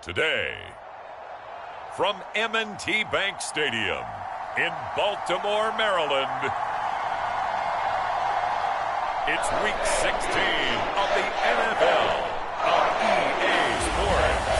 Today, from M&T Bank Stadium in Baltimore, Maryland, it's Week 16 of the NFL on EA Sports.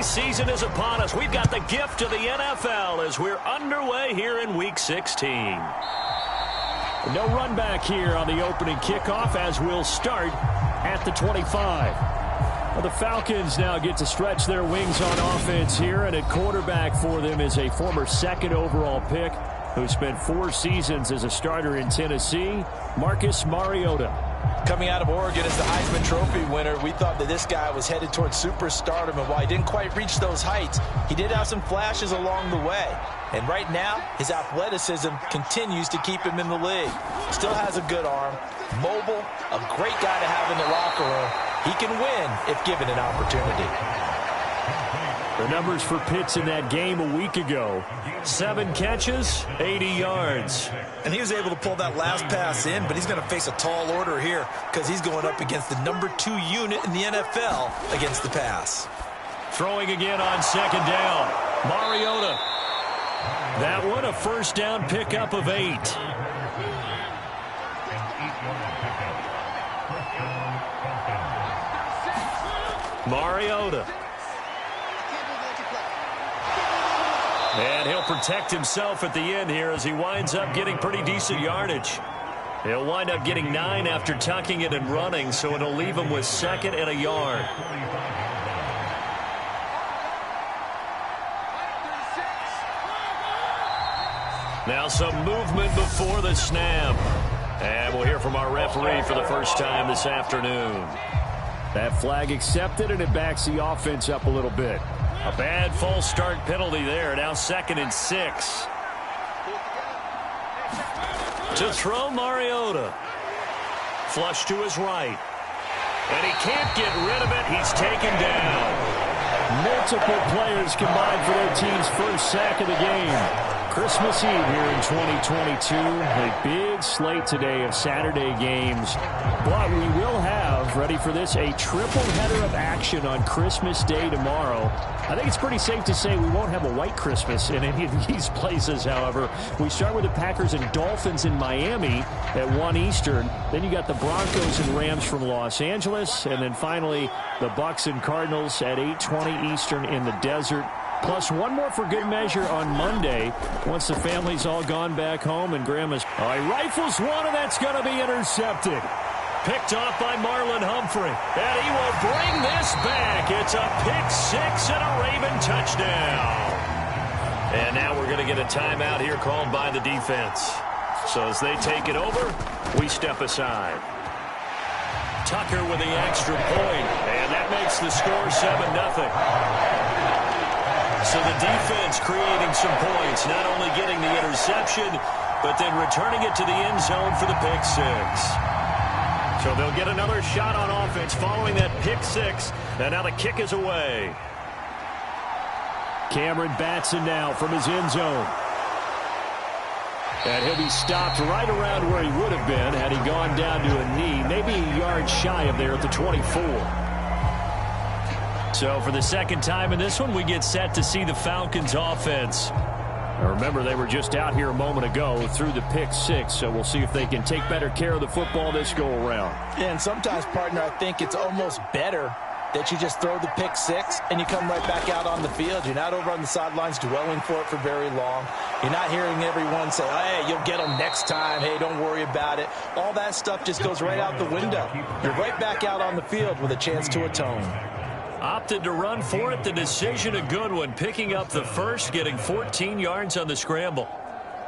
Season is upon us. We've got the gift of the NFL as we're underway here in Week 16. No run back here on the opening kickoff as we'll start at the 25. Well, the Falcons now get to stretch their wings on offense here, and at quarterback for them is a former second overall pick who spent 4 seasons as a starter in Tennessee, Marcus Mariota. Coming out of Oregon as the Heisman Trophy winner, we thought that this guy was headed towards superstardom, and while he didn't quite reach those heights, he did have some flashes along the way. And right now, his athleticism continues to keep him in the league. Still has a good arm, mobile, a great guy to have in the locker room. He can win if given an opportunity. The numbers for Pitts in that game a week ago: 7 catches, 80 yards. And he was able to pull that last pass in, but he's going to face a tall order here because he's going up against the number 2 unit in the NFL against the pass. Throwing again on second down. Mariota. That one a first down pickup of 8. Mariota. And he'll protect himself at the end here as he winds up getting pretty decent yardage. He'll wind up getting 9 after tucking it and running, so it'll leave him with 2nd and a yard. Now some movement before the snap. And we'll hear from our referee for the first time this afternoon. That flag accepted, and it backs the offense up a little bit. A bad false start penalty there. Now 2nd and 6. To throw Mariota. Flush to his right. And he can't get rid of it. He's taken down. Multiple players combined for their team's first sack of the game. Christmas Eve here in 2022. A big slate today of Saturday games. But we will have, ready for this, a triple header of action on Christmas Day tomorrow. I think it's pretty safe to say we won't have a white Christmas in any of these places, however. We start with the Packers and Dolphins in Miami at 1 Eastern. Then you got the Broncos and Rams from Los Angeles. And then finally, the Bucs and Cardinals at 8:20 Eastern in the desert. Plus one more for good measure on Monday once the family's all gone back home and Grandma's. All right, rifles one, and that's going to be intercepted. Picked off by Marlon Humphrey. And he will bring this back. It's a pick 6 and a Raven touchdown. And now we're going to get a timeout here called by the defense. So as they take it over, we step aside. Tucker with the extra point, and that makes the score 7-0. So the defense creating some points, not only getting the interception, but then returning it to the end zone for the pick six. So they'll get another shot on offense following that pick six, and now the kick is away. Cameron Batson now from his end zone. And he'll be stopped right around where he would have been had he gone down to a knee, maybe a yard shy of there at the 24. So for the second time in this one, we get set to see the Falcons offense. Now remember, they were just out here a moment ago through the pick six, so we'll see if they can take better care of the football this go-around. Yeah, and sometimes, partner, I think it's almost better that you just throw the pick six and you come right back out on the field. You're not over on the sidelines dwelling for it for very long. You're not hearing everyone say, oh, hey, you'll get them next time. Hey, don't worry about it. All that stuff just goes right out the window. You're right back out on the field with a chance to atone. Opted to run for it. The decision a good one. Picking up the first, getting 14 yards on the scramble.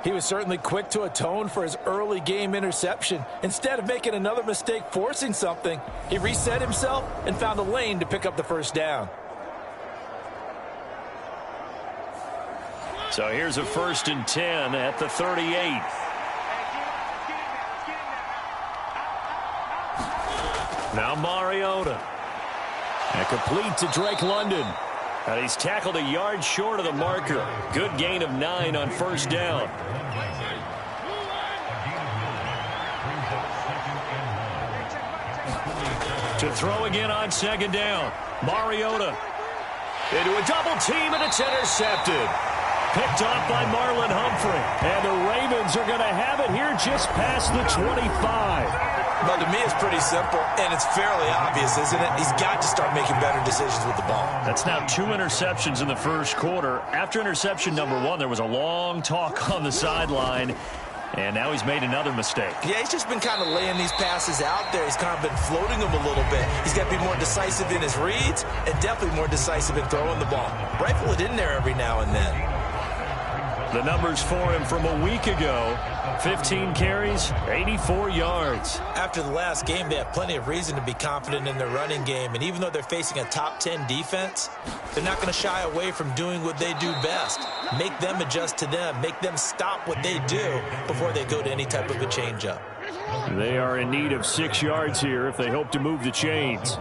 He was certainly quick to atone for his early game interception. Instead of making another mistake forcing something, he reset himself and found a lane to pick up the first down. So here's a 1st and 10 at the 38. Now Mariota. And complete to Drake London. And he's tackled a yard short of the marker. Good gain of 9 on 1st down. To throw again on 2nd down. Mariota into a double team, and it's intercepted. Picked off by Marlon Humphrey. And the Ravens are going to have it here just past the 25. Well, to me, it's pretty simple, and it's fairly obvious, isn't it? He's got to start making better decisions with the ball. That's now 2 interceptions in the first quarter. After interception number 1, there was a long talk on the sideline, and now he's made another mistake. Yeah, he's just been kind of laying these passes out there. He's kind of been floating them a little bit. He's got to be more decisive in his reads and definitely more decisive in throwing the ball. Rifle it in there every now and then. The numbers for him from a week ago, 15 carries, 84 yards. After the last game, they have plenty of reason to be confident in their running game. And even though they're facing a top 10 defense, they're not going to shy away from doing what they do best. Make them adjust to them. Make them stop what they do before they go to any type of a changeup. They are in need of 6 yards here if they hope to move the chains.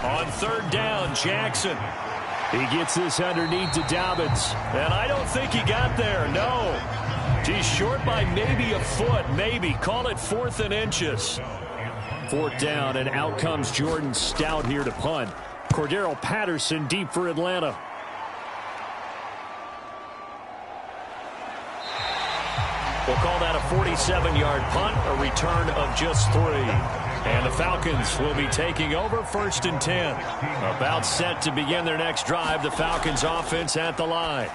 On 3rd down, Jackson. He gets this underneath to Dobbins. And I don't think he got there, no. He's short by maybe a foot, maybe. Call it 4th and inches. 4th down, and out comes Jordan Stout here to punt. Cordero Patterson deep for Atlanta. We'll call that a 47-yard punt, a return of just 3. And the Falcons will be taking over 1st and 10. About set to begin their next drive, the Falcons offense at the line.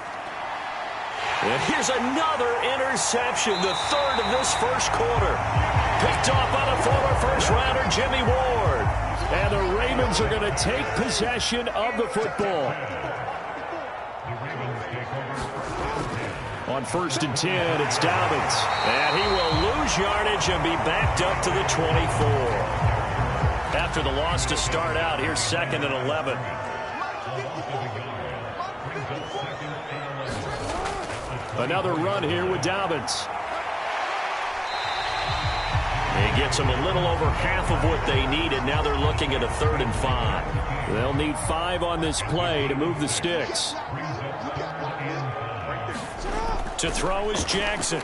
And here's another interception, the 3rd of this first quarter. Picked off by the former first-rounder Jimmy Ward. And the Ravens are going to take possession of the football. On 1st and 10, it's Dobbins. And he will lose yardage and be backed up to the 24. After the loss to start out, here's 2nd and 11. Another run here with Dobbins. He gets them a little over half of what they needed. Now they're looking at a 3rd and 5. They'll need 5 on this play to move the sticks. To throw is Jackson.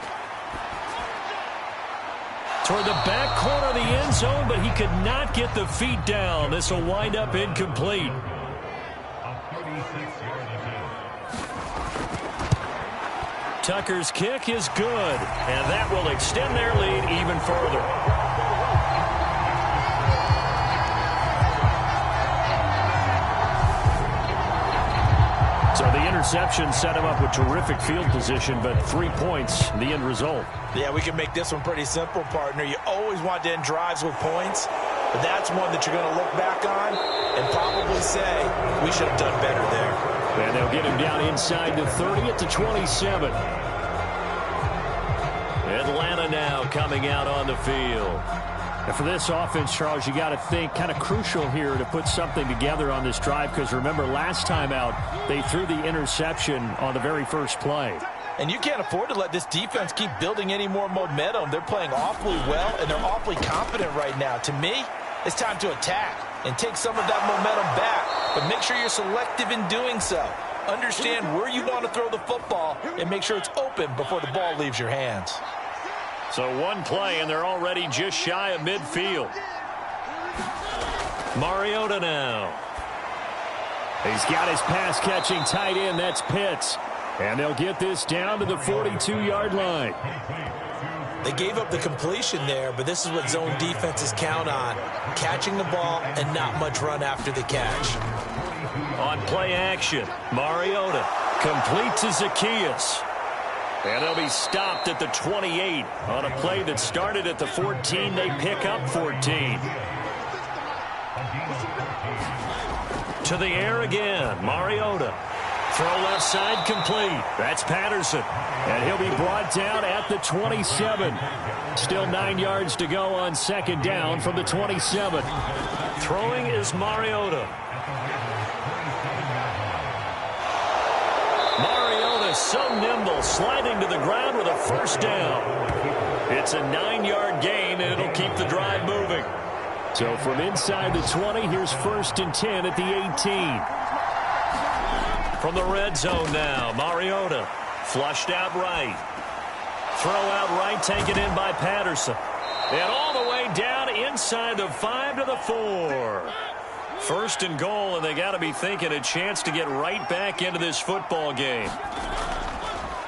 Toward the back corner of the end zone, but he could not get the feet down. This will wind up incomplete. Tucker's kick is good, and that will extend their lead even further. So the interception set him up with terrific field position, but 3 points, the end result. Yeah, we can make this one pretty simple, partner. You always want to end drives with points, but that's one that you're going to look back on and probably say, we should have done better there. And they'll get him down inside the 30 at the 27. Atlanta now coming out on the field. And for this offense, Charles, you got to think kind of crucial here to put something together on this drive, because remember last time out they threw the interception on the very first play. And you can't afford to let this defense keep building any more momentum. They're playing awfully well, and they're awfully confident right now. To me, it's time to attack and take some of that momentum back. But make sure you're selective in doing so. Understand where you want to throw the football and make sure it's open before the ball leaves your hands. So one play, and they're already just shy of midfield. Mariota now. He's got his pass-catching tight end. That's Pitts. And they'll get this down to the 42-yard line. They gave up the completion there, but this is what zone defenses count on. Catching the ball and not much run after the catch. On play action, Mariota complete to Zacchaeus. And they'll be stopped at the 28. On a play that started at the 14, they pick up 14. To the air again, Mariota. Throw left side complete. That's Patterson. And he'll be brought down at the 27. Still 9 yards to go on second down from the 27. Throwing is Mariota. Mariota so nimble, sliding to the ground with a first down. It's a 9-yard gain, and it'll keep the drive moving. So from inside the 20, here's 1st and 10 at the 18. From the red zone now, Mariota flushed out right. Throw out right, taken in by Patterson. And all the way down inside the 5 to the 4. 1st and goal, and they got to be thinking a chance to get right back into this football game.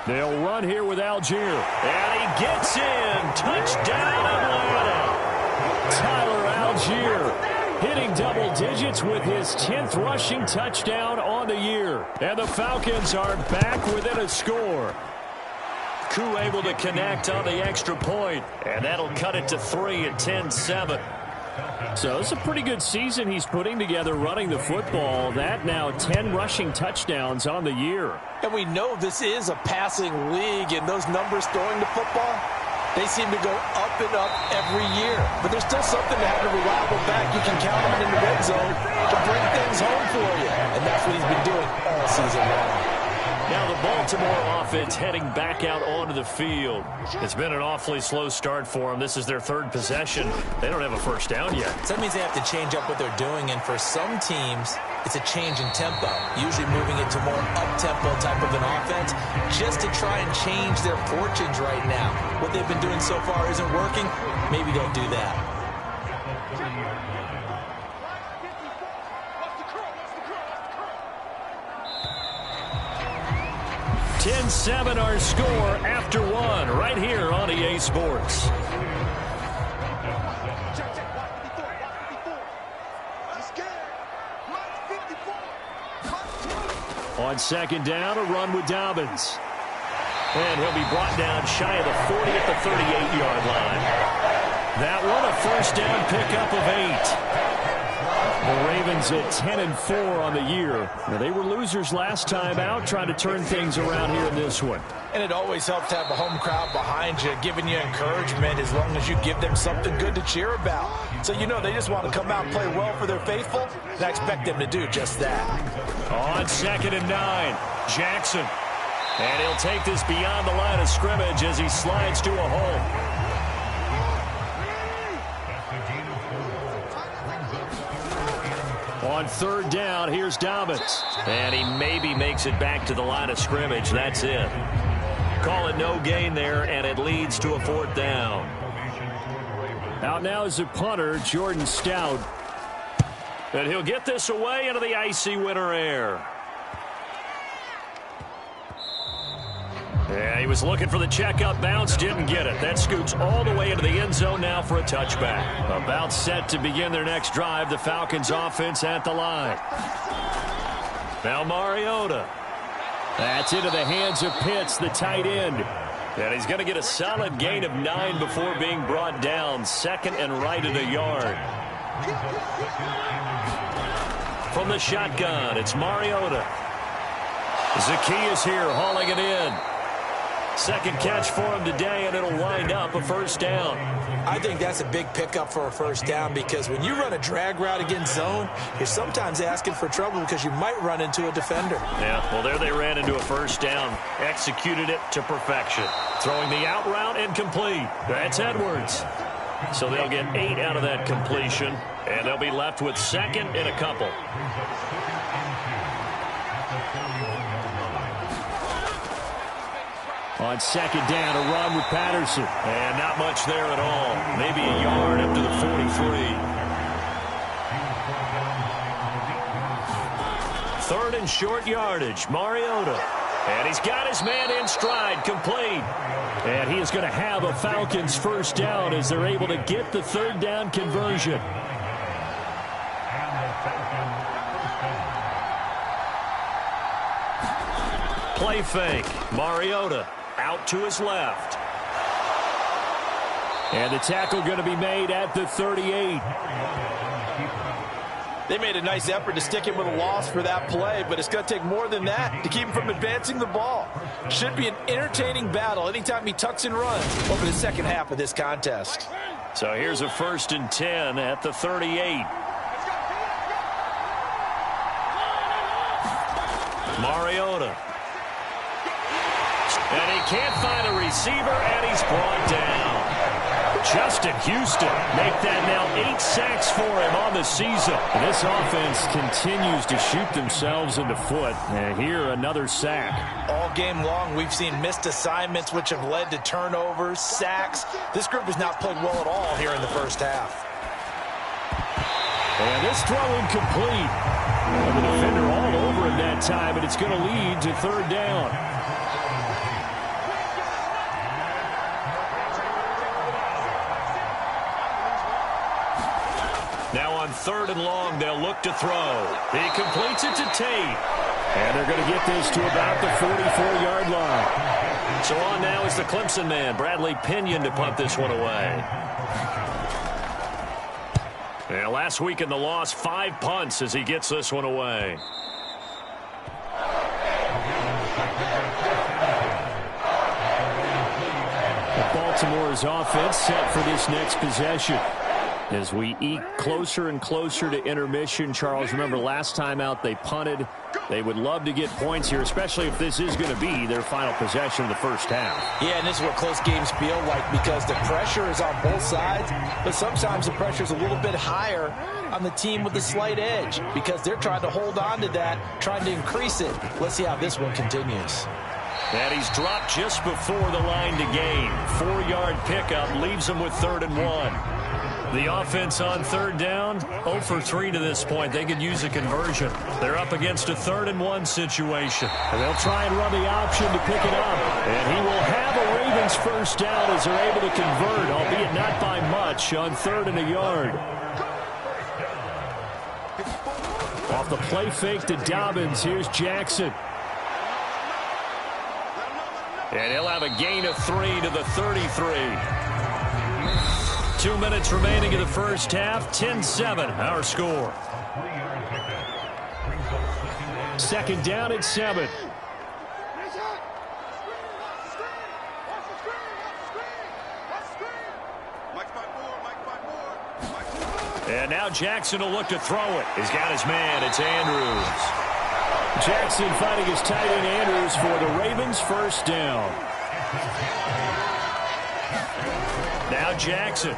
They'll run here with Algier. And he gets in. Touchdown, Atlanta. Tyler Algier hitting double digits with his 10th rushing touchdown on the year. And the Falcons are back within a score. Koo able to connect on the extra point, and that'll cut it to 3 at 10-7. So it's a pretty good season he's putting together running the football. That now 10 rushing touchdowns on the year. And we know this is a passing league, and those numbers throwing the football, they seem to go up and up every year. But there's still something to have a reliable back you can count on in the red zone to bring things home for you. And that's what he's been doing all season long. Now the Baltimore offense heading back out onto the field. It's been an awfully slow start for them. This is their 3rd possession. They don't have a first down yet. So that means they have to change up what they're doing, and for some teams, it's a change in tempo, usually moving it to more up-tempo type of an offense just to try and change their fortunes right now. What they've been doing so far isn't working. Maybe they'll do that. 10-7 our score after 1 right here on EA Sports. On second down, a run with Dobbins. And he'll be brought down shy of the 40 at the 38-yard line. That one, a first down pickup of 8. The Ravens at 10-4 on the year. Now, they were losers last time out, trying to turn things around here in this one. And it always helps to have a home crowd behind you, giving you encouragement as long as you give them something good to cheer about. So you know they just want to come out and play well for their faithful, and I expect them to do just that. On 2nd and 9, Jackson. And he'll take this beyond the line of scrimmage as he slides to a hole. On 3rd down, here's Dobbins. And he maybe makes it back to the line of scrimmage. That's it. Call it no gain there, and it leads to a 4th down. Out now is the punter, Jordan Stout. And he'll get this away into the icy winter air. Yeah, he was looking for the checkup bounce, didn't get it. That scoots all the way into the end zone now for a touchback. About set to begin their next drive, the Falcons offense at the line. Now Mariota. That's into the hands of Pitts, the tight end. And he's going to get a solid gain of 9 before being brought down. 2nd and right at a yard. From the shotgun, it's Mariota. Zacchaeus here hauling it in. Second catch for him today, and it'll wind up a first down. I think that's a big pickup for a first down because when you run a drag route against zone, you're sometimes asking for trouble because you might run into a defender. Yeah, well, there they ran into a first down. Executed it to perfection. Throwing the out route incomplete. That's Edwards. So they'll get 8 out of that completion, and they'll be left with second and a couple. On second down, a run with Patterson. And not much there at all. Maybe a yard up to the 43. Third and short yardage, Mariota. And he's got his man in stride, complete. And he is going to have a Falcons first down as they're able to get the third down conversion. Play fake, Mariota. Out to his left. And the tackle going to be made at the 38. They made a nice effort to stick him with a loss for that play, but it's going to take more than that to keep him from advancing the ball. Should be an entertaining battle anytime he tucks and runs over the second half of this contest. So here's a 1st and 10 at the 38. Mariota. And he can't find a receiver, and he's brought down. Justin Houston make that now 8 sacks for him on the season. And this offense continues to shoot themselves in the foot. And here, another sack. All game long, we've seen missed assignments, which have led to turnovers, sacks. This group has not played well at all here in the first half. And this throw incomplete. And the defender all over him that time, and it's going to lead to third down. Now on 3rd and long, they'll look to throw. He completes it to Tate. And they're going to get this to about the 44-yard line. So on now is the Clemson man, Bradley Pinion, to punt this one away. Yeah, last week in the loss, 5 punts as he gets this one away. Baltimore's offense set for this next possession. As we eke closer and closer to intermission, Charles, remember last time out they punted. They would love to get points here, especially if this is going to be their final possession of the first half. Yeah, and this is what close games feel like because the pressure is on both sides, but sometimes the pressure is a little bit higher on the team with the slight edge because they're trying to hold on to that, trying to increase it. Let's see how this one continues. And he's dropped just before the line to gain. 4-yard pickup leaves him with 3rd and 1. The offense on 3rd down, 0 for 3 to this point. They could use a conversion. They're up against a 3rd and 1 situation. And they'll try and run the option to pick it up. And he will have a Ravens first down as they're able to convert, albeit not by much, on 3rd and a yard. Off the play fake to Dobbins, here's Jackson. And he'll have a gain of 3 to the 33. 2 minutes remaining in the first half. 10-7, our score. Second down at 7. And now Jackson will look to throw it. He's got his man. It's Andrews. Jackson finding his tight end Andrews for the Ravens first down. Now Jackson.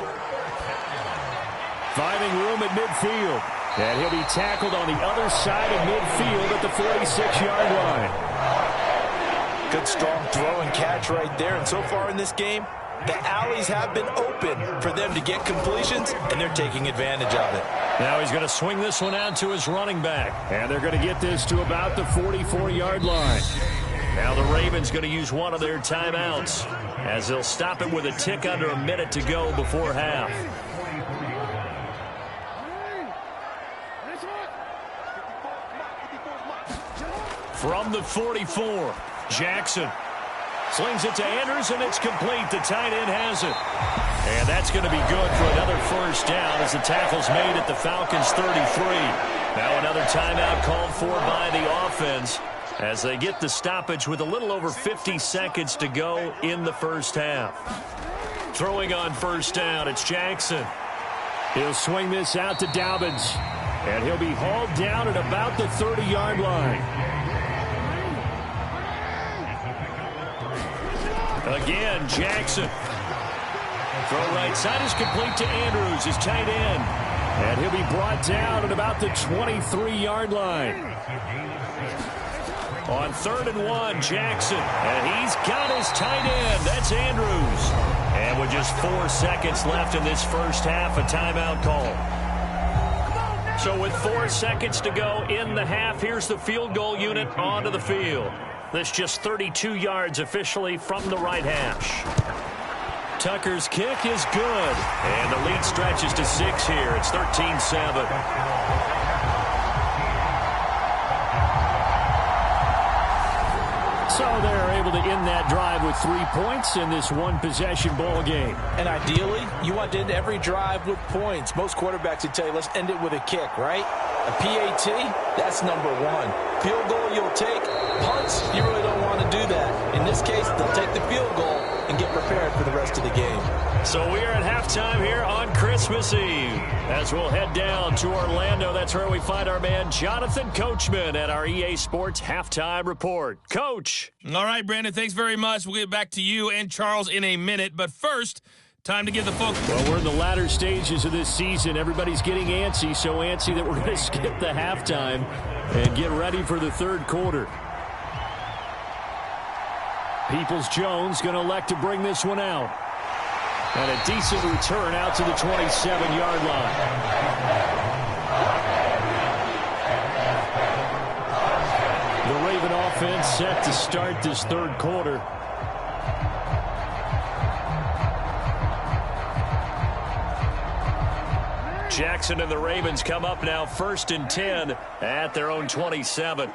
Finding room at midfield. And he'll be tackled on the other side of midfield at the 46-yard line. Good strong throw and catch right there. And so far in this game, the alleys have been open for them to get completions, and they're taking advantage of it. Now he's going to swing this one out to his running back. And they're going to get this to about the 44-yard line. Now the Ravens going to use one of their timeouts as they'll stop it with a tick under a minute to go before half. From the 44, Jackson slings it to Andrews, and it's complete. The tight end has it. And that's going to be good for another first down as the tackle's made at the Falcons' 33. Now another timeout called for by the offense as they get the stoppage with a little over 50 seconds to go in the first half. Throwing on first down, it's Jackson. He'll swing this out to Dobbins, and he'll be hauled down at about the 30-yard line. Again, Jackson. Throw right side is complete to Andrews, his tight end. And he'll be brought down at about the 23-yard line. On 3rd and 1, Jackson. And he's got his tight end. That's Andrews. And with just 4 seconds left in this first half, a timeout call. So with 4 seconds to go in the half, here's the field goal unit onto the field. That's just 32 yards officially from the right hash. Tucker's kick is good. And the lead stretches to 6 here. It's 13-7. So they're able to end that drive with 3 points in this one-possession ball game. And ideally, you want to end every drive with points. Most quarterbacks would tell you, let's end it with a kick, right? A PAT, that's number 1. Field goal you'll take. Punts, you really don't want to do that. In this case, they'll take the field goal and get prepared for the rest of the game. So we are at halftime here on Christmas Eve. As we'll head down to Orlando, that's where we find our man Jonathan Coachman at our EA Sports Halftime Report. Coach. All right, Brandon, thanks very much. We'll get back to you and Charles in a minute. But first, time to give the folks... Well, we're in the latter stages of this season. Everybody's getting antsy, so antsy that we're going to skip the halftime and get ready for the third quarter. Peoples-Jones going to elect to bring this one out. And a decent return out to the 27-yard line. The Raven offense set to start this third quarter. Jackson and the Ravens come up now 1st and 10 at their own 27.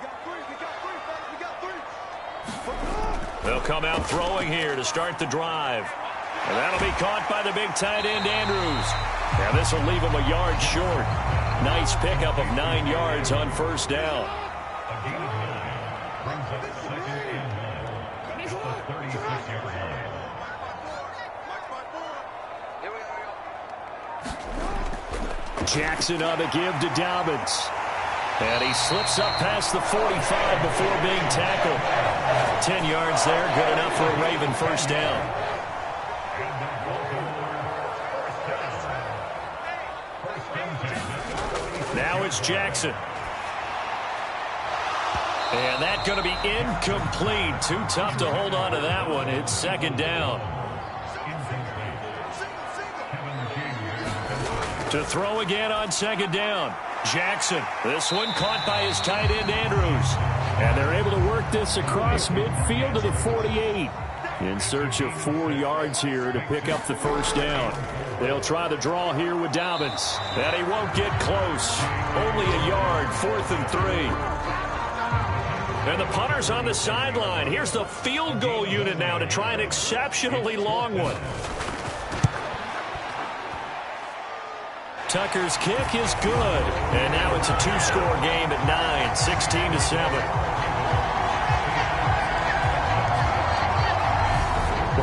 They'll come out throwing here to start the drive. And that'll be caught by the big tight end, Andrews. And this will leave him a yard short. Nice pickup of 9 yards on first down. Jackson on the give to Dobbins. And he slips up past the 45 before being tackled. 10 yards there, good enough for a Raven first down. Now it's Jackson. And that's going to be incomplete. Too tough to hold on to that one. It's 2nd down. To throw again on 2nd down. Jackson. This one caught by his tight end, Andrews. And they're able to work this across midfield to the 48. In search of 4 yards here to pick up the first down. They'll try the draw here with Dobbins. And he won't get close. Only a yard, 4th and 3. And the punter's on the sideline. Here's the field goal unit now to try an exceptionally long one. Tucker's kick is good. And now it's a 2-score game at 9, 16-7.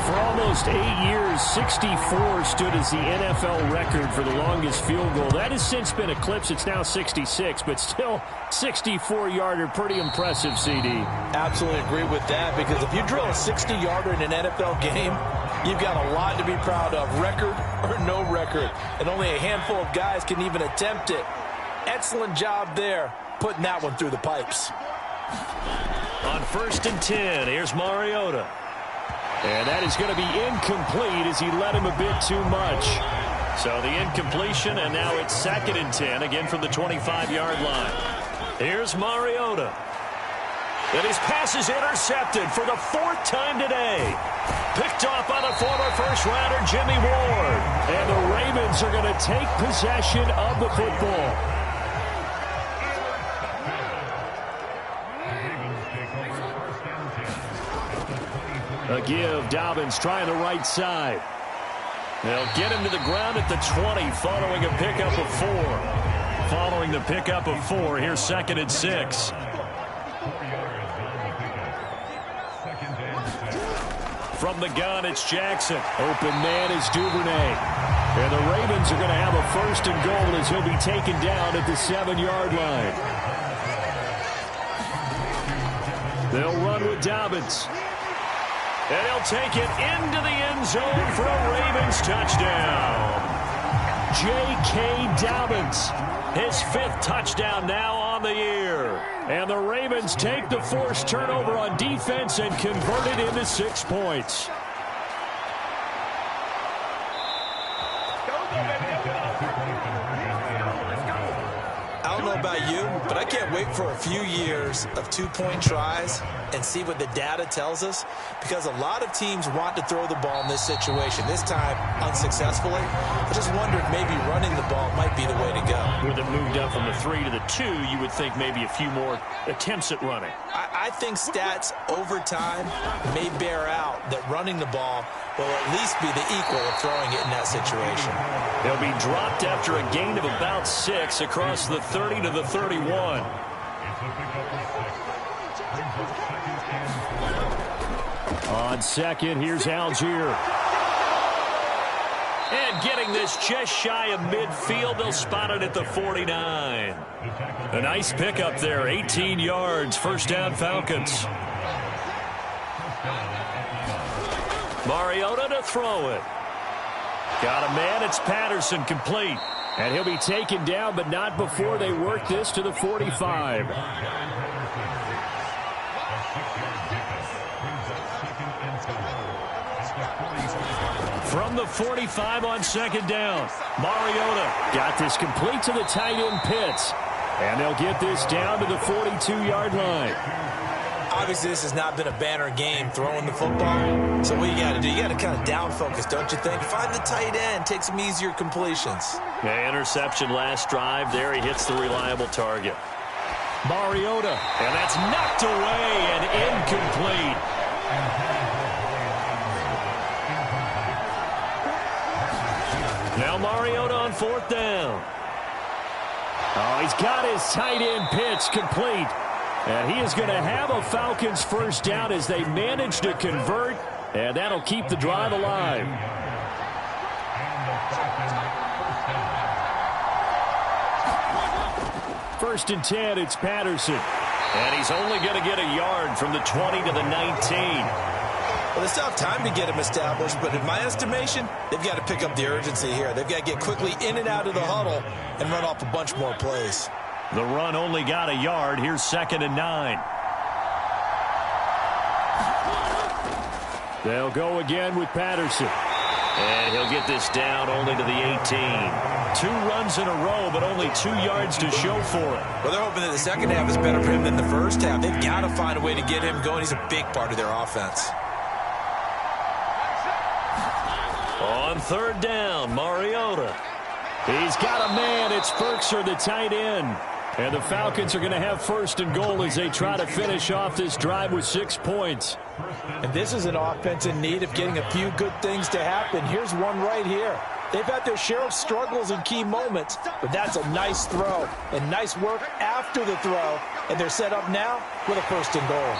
For almost 8 years, 64 stood as the NFL record for the longest field goal. That has since been eclipsed. It's now 66, but still 64-yarder. Pretty impressive, CD. Absolutely agree with that, because if you drill a 60-yarder in an NFL game, you've got a lot to be proud of, record or no record. And only a handful of guys can even attempt it. Excellent job there, putting that one through the pipes. On 1st and 10, here's Mariota. And that is going to be incomplete as he led him a bit too much. So the incompletion, and now it's 2nd and 10, again from the 25-yard line. Here's Mariota. And his pass is intercepted for the 4th time today. Picked off by the former first-rounder Jimmy Ward. And the Ravens are going to take possession of the football. A give, Dobbins trying the right side. They'll get him to the ground at the 20 following a pickup of 4. Following the pickup of 4, here's 2nd and 6. From the gun, it's Jackson. Open man is Duvernay. And the Ravens are going to have a 1st and goal as he'll be taken down at the 7-yard line. They'll run with Dobbins. And he'll take it into the end zone for a Ravens touchdown. J.K. Dobbins, his 5th touchdown now on the year. And the Ravens take the forced turnover on defense and convert it into 6 points. I don't know about you, but I can't wait for a few years of 2-point tries and see what the data tells us, because a lot of teams want to throw the ball in this situation, this time unsuccessfully. I just wondered maybe running the ball might be the way to go. With it moved up from the 3 to the 2, you would think maybe a few more attempts at running. I think stats over time may bear out that running the ball will at least be the equal of throwing it in that situation. They'll be dropped after a gain of about 6 across the 30 to the 31. On second, here's Algier. And getting this just shy of midfield, they'll spot it at the 49. A nice pickup there, 18 yards, 1st down Falcons. Mariota to throw it. Got a man, it's Patterson, complete. And he'll be taken down, but not before they work this to the 45. From the 45 on 2nd down, Mariota got this complete to the tight end Pitts. And they'll get this down to the 42-yard line. Obviously, this has not been a banner game throwing the football. So what you got to do, you got to kind of down focus, don't you think? Find the tight end, take some easier completions. Yeah, interception last drive. There he hits the reliable target. Mariota, and that's knocked away and incomplete. Now Mariota on 4th down. Oh, he's got his tight end Pitts complete. And he is going to have a Falcons 1st down as they manage to convert. And that'll keep the drive alive. First and 10, it's Patterson. And he's only going to get a yard from the 20 to the 19. Well, they still have time to get him established, but in my estimation, they've got to pick up the urgency here. They've got to get quickly in and out of the huddle and run off a bunch more plays. The run only got a yard. Here's 2nd and 9. They'll go again with Patterson. And he'll get this down only to the 18. 2 runs in a row, but only 2 yards to show for it. Well, they're hoping that the second half is better for him than the first half. They've got to find a way to get him going. He's a big part of their offense. On 3rd down, Mariota. He's got a man. It's Ferkser, the tight end. And the Falcons are going to have 1st and goal as they try to finish off this drive with 6 points. And this is an offense in need of getting a few good things to happen. Here's one right here. They've had their share of struggles in key moments, but that's a nice throw and nice work after the throw. And they're set up now with a 1st and goal.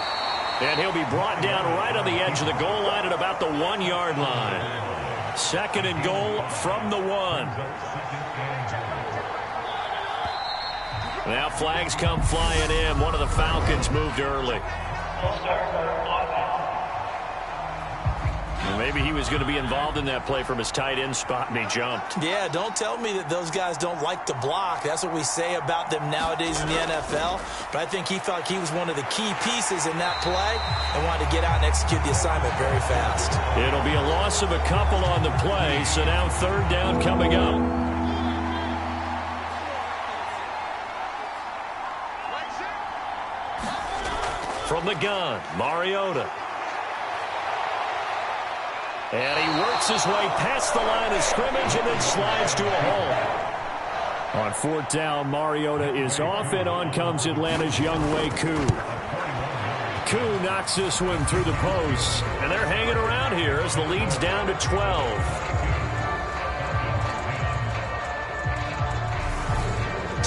And he'll be brought down right on the edge of the goal line at about the 1-yard line. 2nd and goal from the 1. Now flags come flying in. One of the Falcons moved early. Well, maybe he was going to be involved in that play from his tight end spot, and he jumped. Yeah, don't tell me that those guys don't like to block. That's what we say about them nowadays in the NFL. But I think he felt he was one of the key pieces in that play and wanted to get out and execute the assignment very fast. It'll be a loss of a couple on the play, so now 3rd down coming up. From the gun, Mariota. And he works his way past the line of scrimmage and then slides to a hole. On 4th down, Mariota is off, and on comes Atlanta's Younghoe Koo. Koo knocks this one through the post. And they're hanging around here as the lead's down to 12.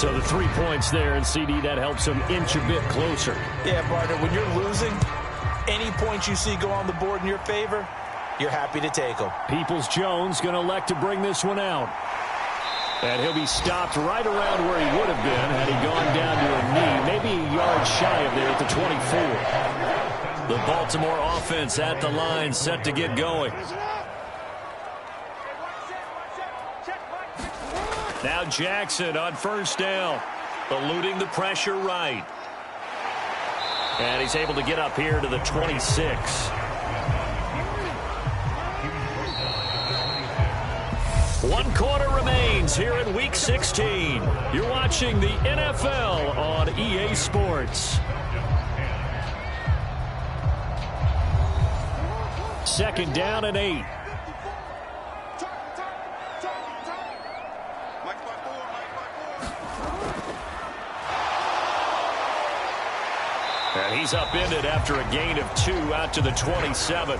So the 3 points there, and CD, that helps them inch a bit closer. Yeah, partner, when you're losing, any points you see go on the board in your favor, you're happy to take them. Peoples-Jones going to elect to bring this one out. And he'll be stopped right around where he would have been had he gone down to a knee, maybe a yard shy of there at the 24. The Baltimore offense at the line, set to get going. Now Jackson on first down, eluding the pressure right. And he's able to get up here to the 26. One quarter remains here in Week 16. You're watching the NFL on EA Sports. Second down and 8. And he's upended after a gain of 2 out to the 27.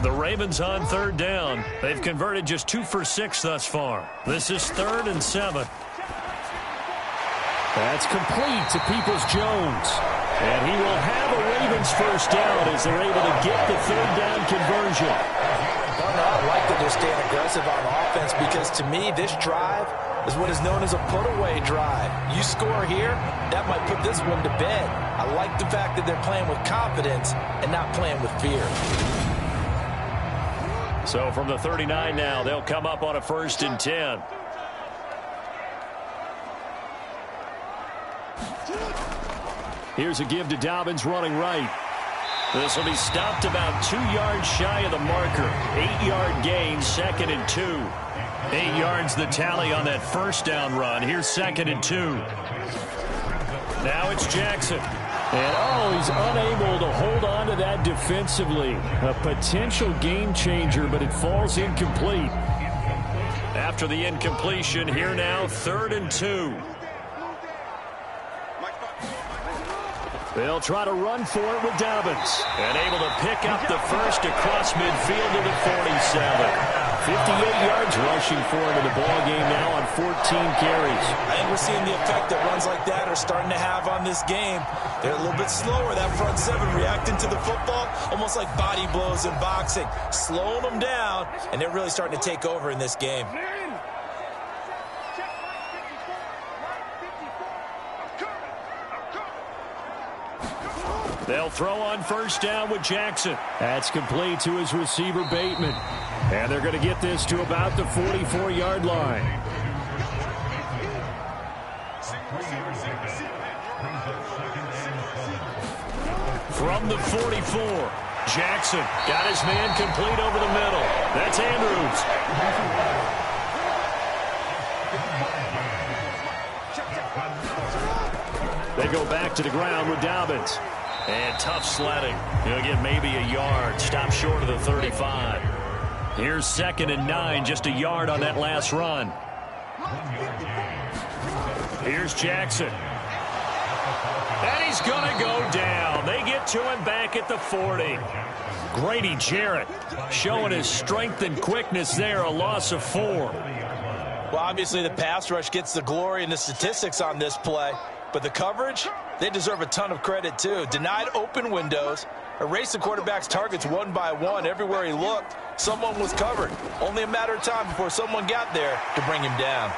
The Ravens on third down. They've converted just 2 for 6 thus far. This is 3rd and 7. That's complete to Peoples-Jones. And he will have a Ravens first down as they're able to get the third down conversion. I like that they're staying aggressive on offense because to me this drive is what is known as a put-away drive. You score here, that might put this one to bed. I like the fact that they're playing with confidence and not playing with fear. So from the 39 now, they'll come up on a 1st and 10. Here's a give to Dobbins running right. This will be stopped about 2 yards shy of the marker. 8-yard gain, 2nd and 2. 8 yards the tally on that first down run. Here's 2nd and 2. Now it's Jackson. And, he's unable to hold on to that defensively. A potential game changer, but it falls incomplete. After the incompletion, here now, 3rd and 2. They'll try to run for it with Dobbins. And able to pick up the first across midfield to the 47. 58 yards rushing for him in the ball game now on 14 carries. I think we're seeing the effect that runs like that are starting to have on this game. They're a little bit slower, that front seven, reacting to the football, almost like body blows in boxing, slowing them down, and they're really starting to take over in this game. They'll throw on first down with Jackson. That's complete to his receiver, Bateman. And they're going to get this to about the 44-yard line. From the 44, Jackson got his man complete over the middle. That's Andrews. They go back to the ground with Dobbins. And tough sledding. He'll get maybe a yard. Stop short of the 35. Here's 2nd and 9. Just a yard on that last run. Here's Jackson. And he's going to go down. They get to him back at the 40. Grady Jarrett showing his strength and quickness there. A loss of 4. Well, obviously the pass rush gets the glory and the statistics on this play. But the coverage, they deserve a ton of credit, too. Denied open windows, erased the quarterback's targets one by one. Everywhere he looked, someone was covered. Only a matter of time before someone got there to bring him down.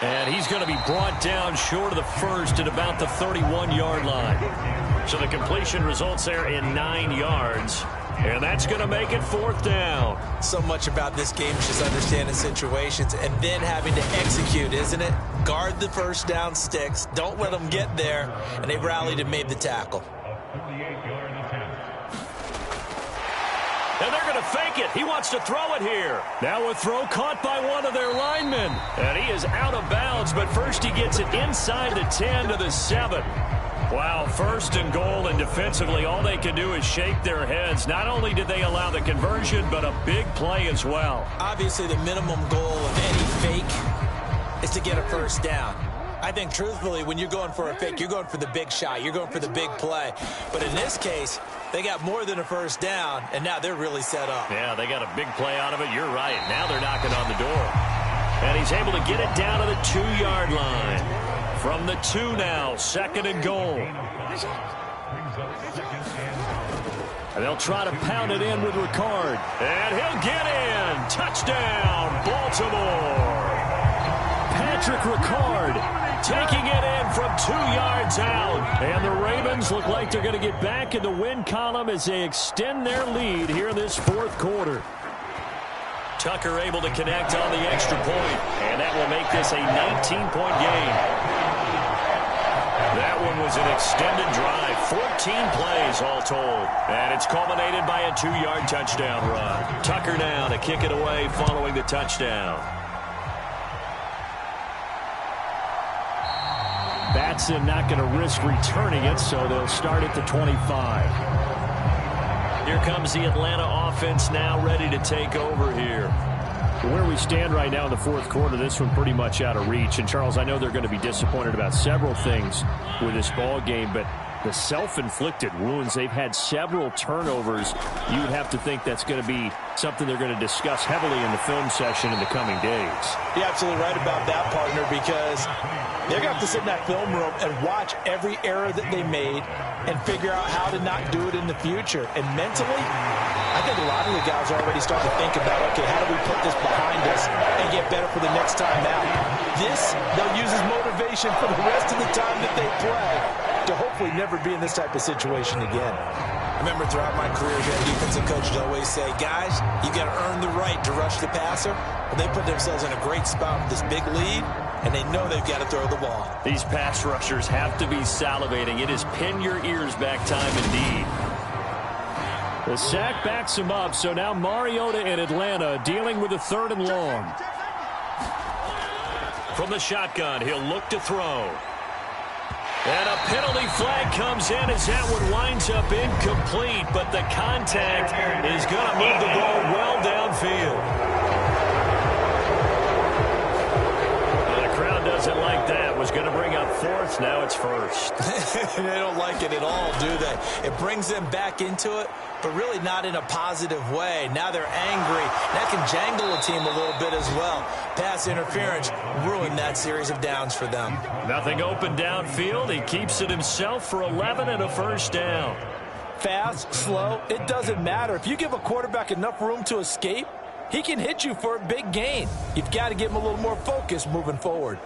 And he's going to be brought down short of the first at about the 31-yard line. So the completion results there in 9 yards. And that's going to make it 4th down. So much about this game is just understanding situations and then having to execute, isn't it? Guard the first down sticks. Don't let them get there. And they rallied and made the tackle. And they're going to fake it. He wants to throw it here. Now a throw caught by one of their linemen. And he is out of bounds, but first he gets it inside the 10 to the 7. Wow, 1st and goal, and defensively all they can do is shake their heads. Not only did they allow the conversion, but a big play as well. Obviously the minimum goal of any fake is to get a first down. I think, truthfully, when you're going for a pick, you're going for the big shot. You're going for the big play. But in this case, they got more than a first down, and now they're really set up. Yeah, they got a big play out of it. You're right. Now they're knocking on the door. And he's able to get it down to the 2-yard line. From the 2 now, 2nd and goal. And they'll try to pound it in with Ricard. And he'll get in. Touchdown, Baltimore. Patrick Ricard taking it in from 2 yards out. And the Ravens look like they're going to get back in the win column as they extend their lead here in this 4th quarter. Tucker able to connect on the extra point. And that will make this a 19-point game. That one was an extended drive. 14 plays all told. And it's culminated by a 2-yard touchdown run. Tucker now to kick it away following the touchdown. Batson not going to risk returning it, so they'll start at the 25. Here comes the Atlanta offense now ready to take over here. Where we stand right now in the 4th quarter, this one pretty much out of reach. And, Charles, I know they're going to be disappointed about several things with this ball game, but the self-inflicted wounds, they've had several turnovers. You would have to think that's going to be something they're going to discuss heavily in the film session in the coming days. You're absolutely right about that, partner, because they're going to have to sit in that film room and watch every error that they made and figure out how to not do it in the future. And mentally, I think a lot of the guys are already starting to think about, okay, how do we put this behind us and get better for the next time out? This, they'll use as motivation for the rest of the time that they play to hopefully never be in this type of situation again. I remember throughout my career here, defensive coaches always say, guys, you got to earn the right to rush the passer. Well, they put themselves in a great spot with this big lead, and they know they've got to throw the ball. These pass rushers have to be salivating. It is pin your ears back time indeed. The sack backs him up, so now Mariota in Atlanta dealing with a 3rd and long. From the shotgun, he'll look to throw. And a penalty flag comes in as that one winds up incomplete, but the contact is going to move the ball well downfield. The crowd doesn't like that. Was going to bring up 4th, now it's 1st. They don't like it at all, do they? It brings them back into it, but really not in a positive way. Now they're angry. That can jangle a team a little bit as well. Pass interference ruined that series of downs for them. Nothing open downfield. He keeps it himself for 11 and a 1st down. Fast, slow, it doesn't matter. If you give a quarterback enough room to escape, he can hit you for a big gain. You've got to give him a little more focus moving forward.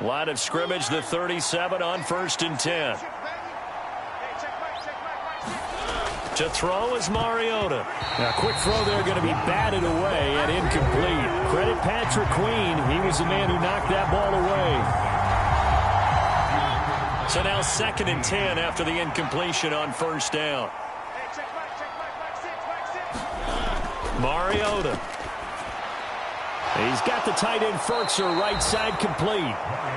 Line of scrimmage, the 37 on 1st and 10. To throw is Mariota. Now, quick throw there going to be batted away and incomplete. Credit Patrick Queen. He was the man who knocked that ball away. So now 2nd and 10 after the incompletion on 1st down. Mariota. He's got the tight end Fertzer right side complete.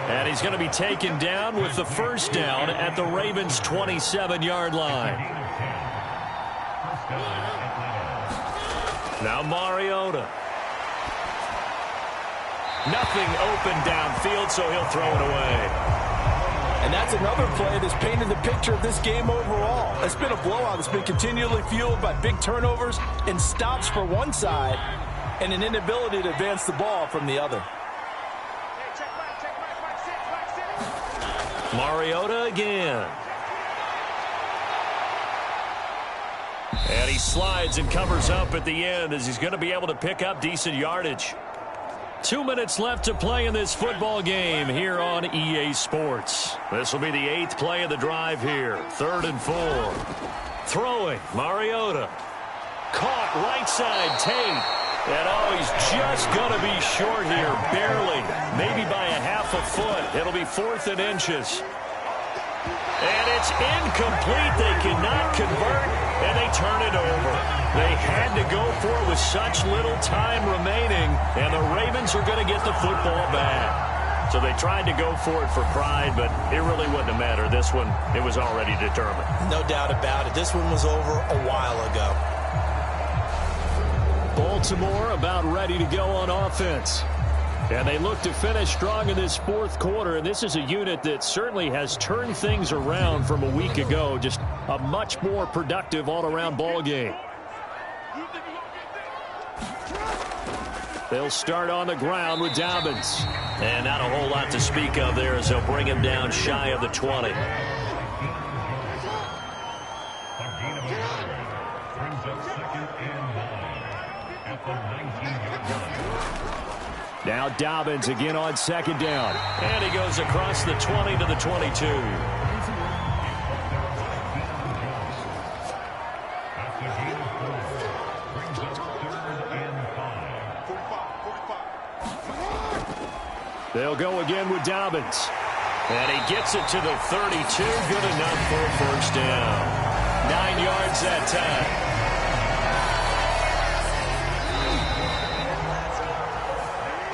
And he's going to be taken down with the 1st down at the Ravens' 27-yard line. Now Mariota. Nothing open downfield, so he'll throw it away. And that's another play that's painted the picture of this game overall. It's been a blowout. It's been continually fueled by big turnovers and stops for one side and an inability to advance the ball from the other. Mariota again. And he slides and covers up at the end as he's going to be able to pick up decent yardage. 2 minutes left to play in this football game here on EA Sports. This will be the 8th play of the drive here. 3rd and 4. Throwing, Mariota. Caught right side, Tate. And oh, he's just going to be short here, barely. Maybe by a half a foot. It'll be 4th and inches. And it's incomplete. They cannot convert, and they turn it over. They had to go for it with such little time remaining, and the Ravens are going to get the football back. So they tried to go for it for pride, but it really wouldn't have mattered. This one, it was already determined. No doubt about it. This one was over a while ago. Baltimore about ready to go on offense. And they look to finish strong in this fourth quarter. And this is a unit that certainly has turned things around from a week ago. Just a much more productive all-around ball game. They'll start on the ground with Dobbins. And not a whole lot to speak of there as they'll bring him down shy of the 20. Now Dobbins again on second down. And he goes across the 20 to the 22. They'll go again with Dobbins. And he gets it to the 32. Good enough for a first down. 9 yards that time.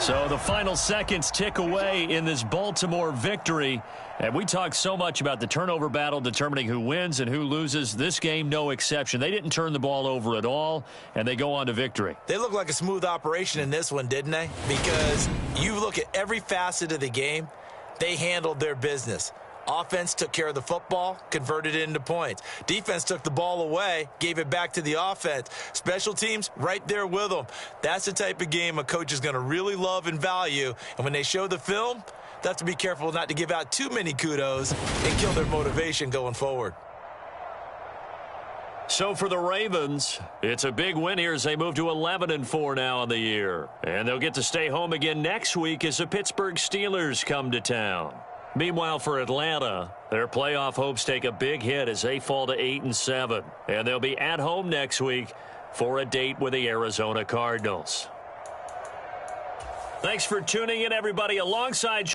So the final seconds tick away in this Baltimore victory. And we talk so much about the turnover battle determining who wins and who loses. This game, no exception. They didn't turn the ball over at all, and they go on to victory. They look like a smooth operation in this one, didn't they? Because you look at every facet of the game, they handled their business. Offense took care of the football, converted it into points. Defense took the ball away, gave it back to the offense. Special teams, right there with them. That's the type of game a coach is going to really love and value. And when they show the film, they have to be careful not to give out too many kudos and kill their motivation going forward. So for the Ravens, it's a big win here as they move to 11-4 now on the year. And they'll get to stay home again next week as the Pittsburgh Steelers come to town. Meanwhile, for Atlanta, their playoff hopes take a big hit as they fall to 8-7. And they'll be at home next week for a date with the Arizona Cardinals. Thanks for tuning in, everybody, alongside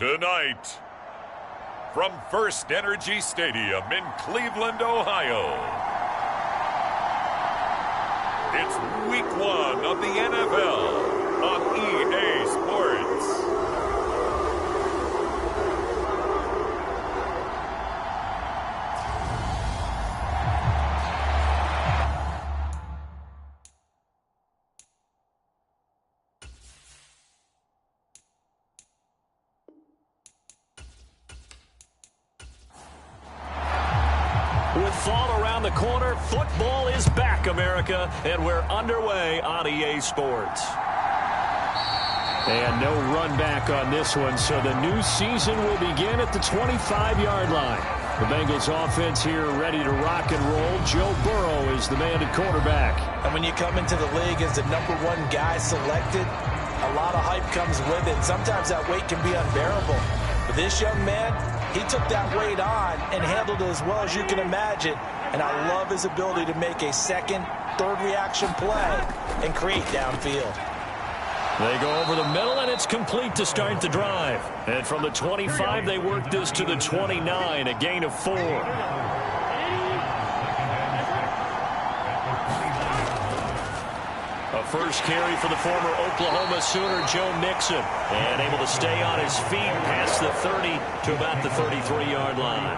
Tonight, from First Energy Stadium in Cleveland, Ohio, it's Week 1 of the NFL on EA Sports. With fall around the corner, football is back, America, and we're underway on EA Sports. And no run back on this one, so the new season will begin at the 25-yard line. The Bengals offense here ready to rock and roll. Joe Burrow is the man at quarterback. And when you come into the league as the #1 guy selected, a lot of hype comes with it. Sometimes that weight can be unbearable. But this young man, he took that weight on and handled it as well as you can imagine. And I love his ability to make a second, third reaction play and create downfield. They go over the middle, and it's complete to start the drive. And from the 25, they work this to the 29, a gain of 4. A first carry for the former Oklahoma Sooner, Joe Mixon. And able to stay on his feet past the 30 to about the 33-yard line.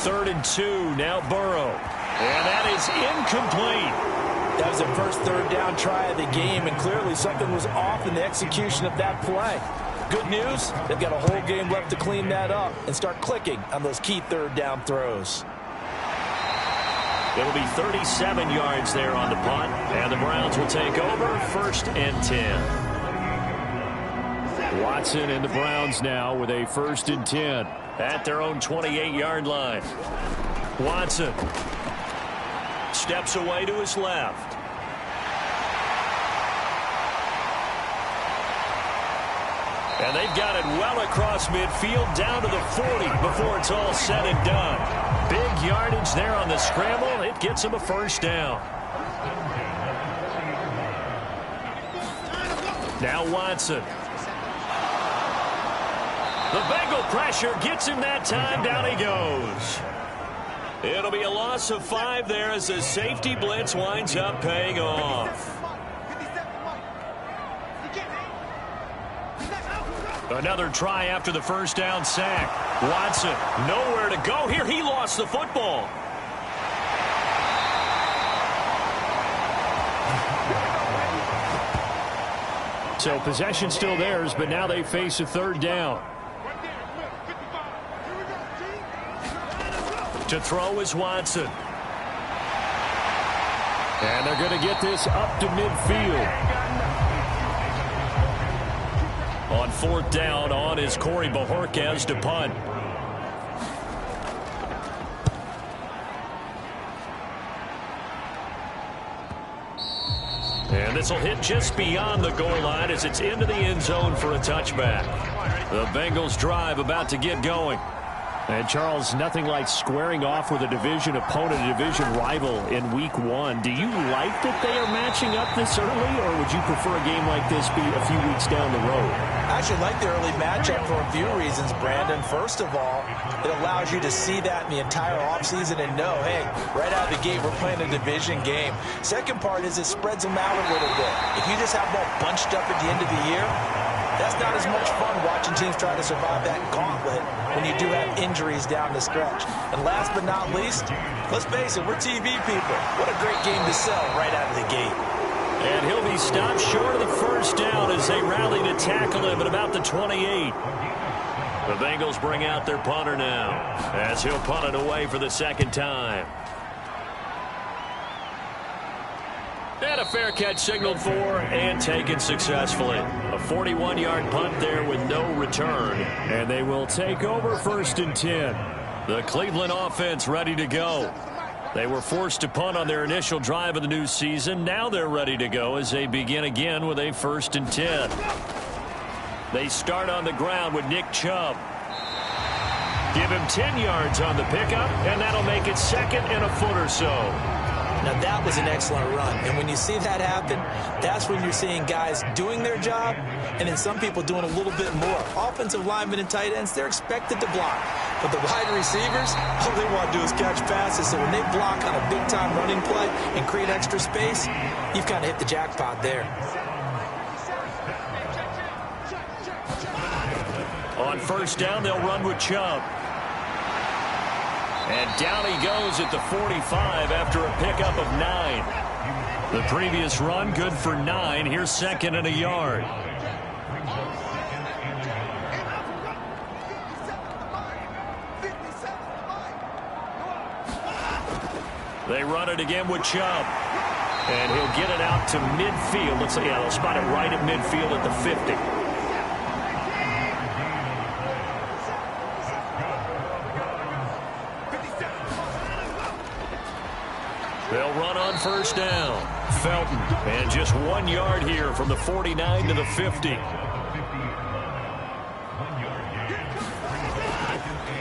Third and 2, now Burrow. And that is incomplete. That was the first third down try of the game, and clearly something was off in the execution of that play. Good news, they've got a whole game left to clean that up and start clicking on those key third down throws. It'll be 37 yards there on the punt, and the Browns will take over first and 10. Watson and the Browns now with a first and 10 at their own 28-yard line. Watson steps away to his left. And they've got it well across midfield down to the 40 before it's all said and done. Big yardage there on the scramble. It gets him a first down. Now Watson. The Bengal pressure gets him that time. Down he goes. It'll be a loss of 5 there as the safety blitz winds up paying off. Another try after the first down sack. Watson, nowhere to go here. He lost the football. So possession still theirs, but now they face a third down. To throw is Watson. And they're going to get this up to midfield. On fourth down, on is Corey Bojorquez to punt. And this will hit just beyond the goal line as it's into the end zone for a touchback. The Bengals drive about to get going. And, Charles, nothing like squaring off with a division opponent, a division rival in Week 1. Do you like that they are matching up this early, or would you prefer a game like this be a few weeks down the road? I actually like the early matchup for a few reasons, Brandon. First of all, it allows you to see that in the entire offseason and know, hey, right out of the gate, we're playing a division game. Second part is it spreads them out a little bit. If you just have them all bunched up at the end of the year, that's not as much fun watching teams try to survive that gauntlet when you do have injuries down the stretch. And last but not least, let's face it, we're TV people. What a great game to sell right out of the gate. And he'll be stopped short of the first down as they rally to tackle him at about the 28. The Bengals bring out their punter now as he'll punt it away for the second time. And a fair catch signaled for and taken successfully. A 41-yard punt there with no return. And they will take over first and 10. The Cleveland offense ready to go. They were forced to punt on their initial drive of the new season. Now they're ready to go as they begin again with a first and 10. They start on the ground with Nick Chubb. Give him 10 yards on the pickup, and that'll make it second and a foot or so. Now, that was an excellent run. And when you see that happen, that's when you're seeing guys doing their job and then some people doing a little bit more. Offensive linemen and tight ends, they're expected to block. But the wide receivers, all they want to do is catch passes. So when they block on a big-time running play and create extra space, you've kind of hit the jackpot there. On first down, they'll run with Chubb. And down he goes at the 45 after a pickup of 9. The previous run, good for 9. Here's second and a yard. They run it again with Chubb. And he'll get it out to midfield. Let's say, yeah, they'll spot it right at midfield at the 50. They'll run on first down. Felton, and just 1 yard here from the 49 to the 50.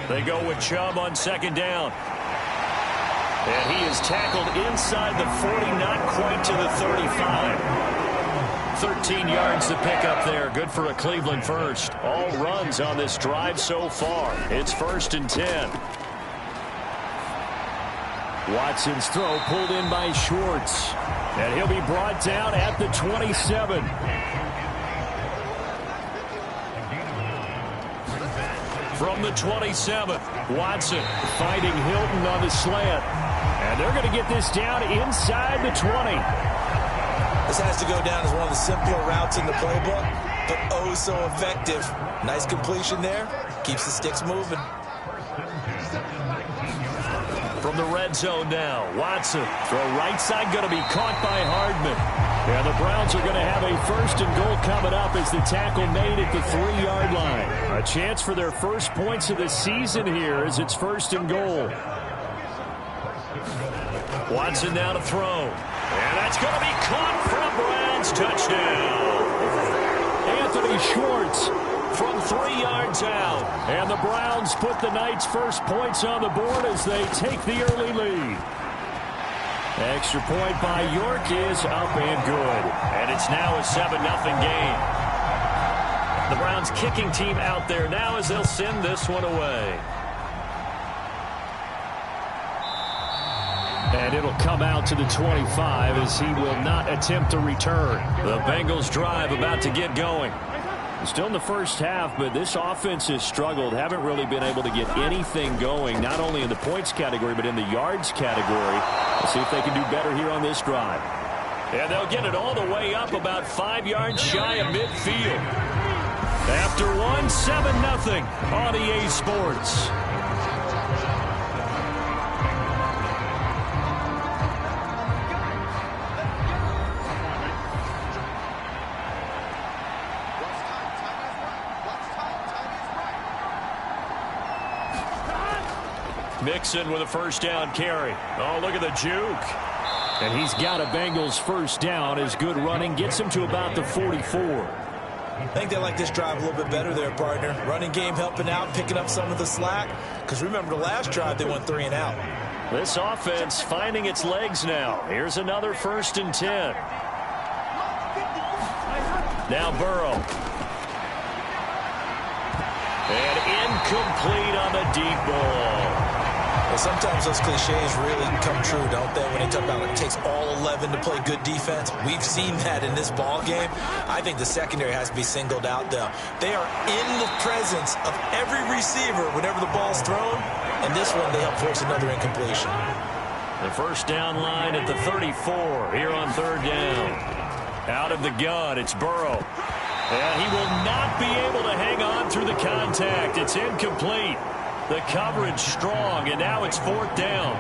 They go with Chubb on second down. And he is tackled inside the 40, not quite to the 35. 13 yards to pick up there. Good for a Cleveland first. All runs on this drive so far. It's 1st and 10. Watson's throw pulled in by Schwartz. And he'll be brought down at the 27. From the 27, Watson fighting Hilton on the slant. And they're going to get this down inside the 20. This has to go down as one of the simpler routes in the playbook, but oh so effective. Nice completion there. Keeps the sticks moving. From the red zone now, Watson. Throw right side, going to be caught by Hardman. And the Browns are going to have a 1st and goal coming up as the tackle made at the 3-yard line. A chance for their first points of the season here as it's 1st and goal. Watson now to throw. And that's going to be caught from Browns. Touchdown. Anthony Schwartz from 3 yards out. And the Browns put the Knights' first points on the board as they take the early lead. Extra point by York is up and good. And it's now a 7-0 game. The Browns kicking team out there now as they'll send this one away. And it'll come out to the 25 as he will not attempt to return. The Bengals drive about to get going. Still in the first half, but this offense has struggled. Haven't really been able to get anything going, not only in the points category, but in the yards category. We'll see if they can do better here on this drive. And they'll get it all the way up about 5 yards shy of midfield. After one, 7-0 on EA Sports. Mixon with a first down carry. Oh, look at the juke. And he's got a Bengals first down. His good running gets him to about the 44. I think they like this drive a little bit better there, partner. Running game helping out, picking up some of the slack. Because remember, the last drive, they went 3 and out. This offense finding its legs now. Here's another 1st and 10. Now Burrow. And incomplete on the deep ball. Well, sometimes those cliches really come true, don't they? When they talk about it takes all 11 to play good defense. We've seen that in this ball game. I think the secondary has to be singled out, though. They are in the presence of every receiver whenever the ball's thrown. And this one, they help force another incompletion. The first down line at the 34 here on 3rd down. Out of the gun, it's Burrow. And he will not be able to hang on through the contact. It's incomplete. The coverage strong, and now it's 4th down.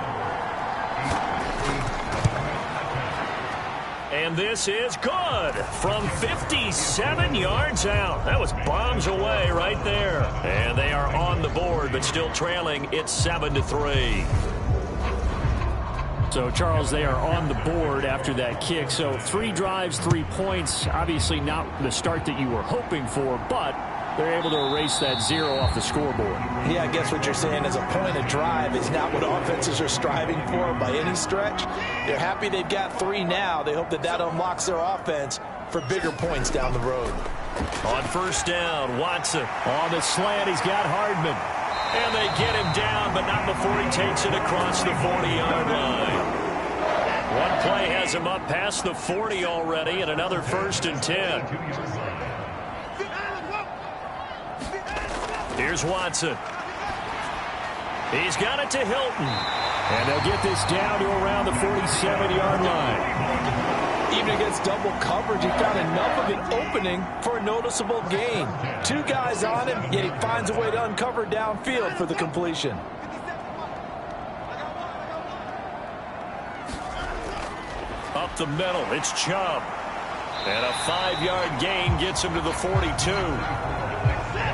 And this is good from 57 yards out. That was bombs away right there. And they are on the board, but still trailing. It's 7-3. So, Charles, they are on the board after that kick. So 3 drives, 3 points. Obviously not the start that you were hoping for, but they're able to erase that 0 off the scoreboard. Yeah, I guess what you're saying is a point of drive is not what offenses are striving for by any stretch. They're happy they've got 3 now. They hope that that unlocks their offense for bigger points down the road. On first down, Watson. On the slant, he's got Hardman. And they get him down, but not before he takes it across the 40-yard line. One play has him up past the 40 already, and another 1st and 10. Here's Watson. He's got it to Hilton. And they'll get this down to around the 47-yard line. Even against double coverage, he found enough of an opening for a noticeable gain. 2 guys on him, yet he finds a way to uncover downfield for the completion. Up the middle, it's Chubb. And a 5-yard gain gets him to the 42.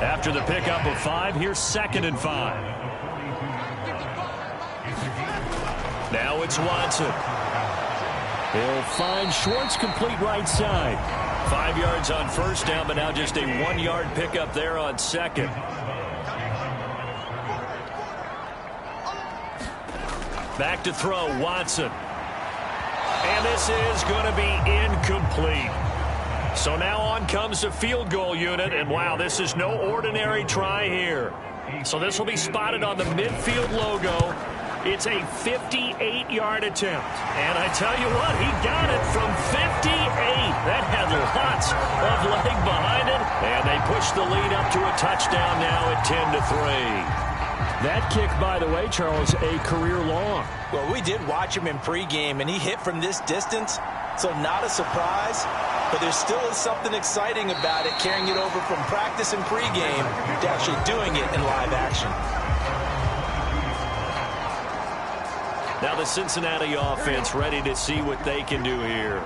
After the pickup of 5, here's 2nd and 5. Now it's Watson. He'll find Schwartz complete right side. 5 yards on first down, but now just a 1-yard pickup there on 2nd. Back to throw, Watson. And this is going to be incomplete. So now on comes the field goal unit, and wow, this is no ordinary try here. So this will be spotted on the midfield logo. It's a 58-yard attempt. And I tell you what, he got it from 58. That had lots of leg behind it. And they push the lead up to a touchdown now at 10-3. That kick, by the way, Charles, a career long. Well, we did watch him in pregame, and he hit from this distance, so not a surprise. But there still is something exciting about it, carrying it over from practice and pregame to actually doing it in live action. Now the Cincinnati offense ready to see what they can do here.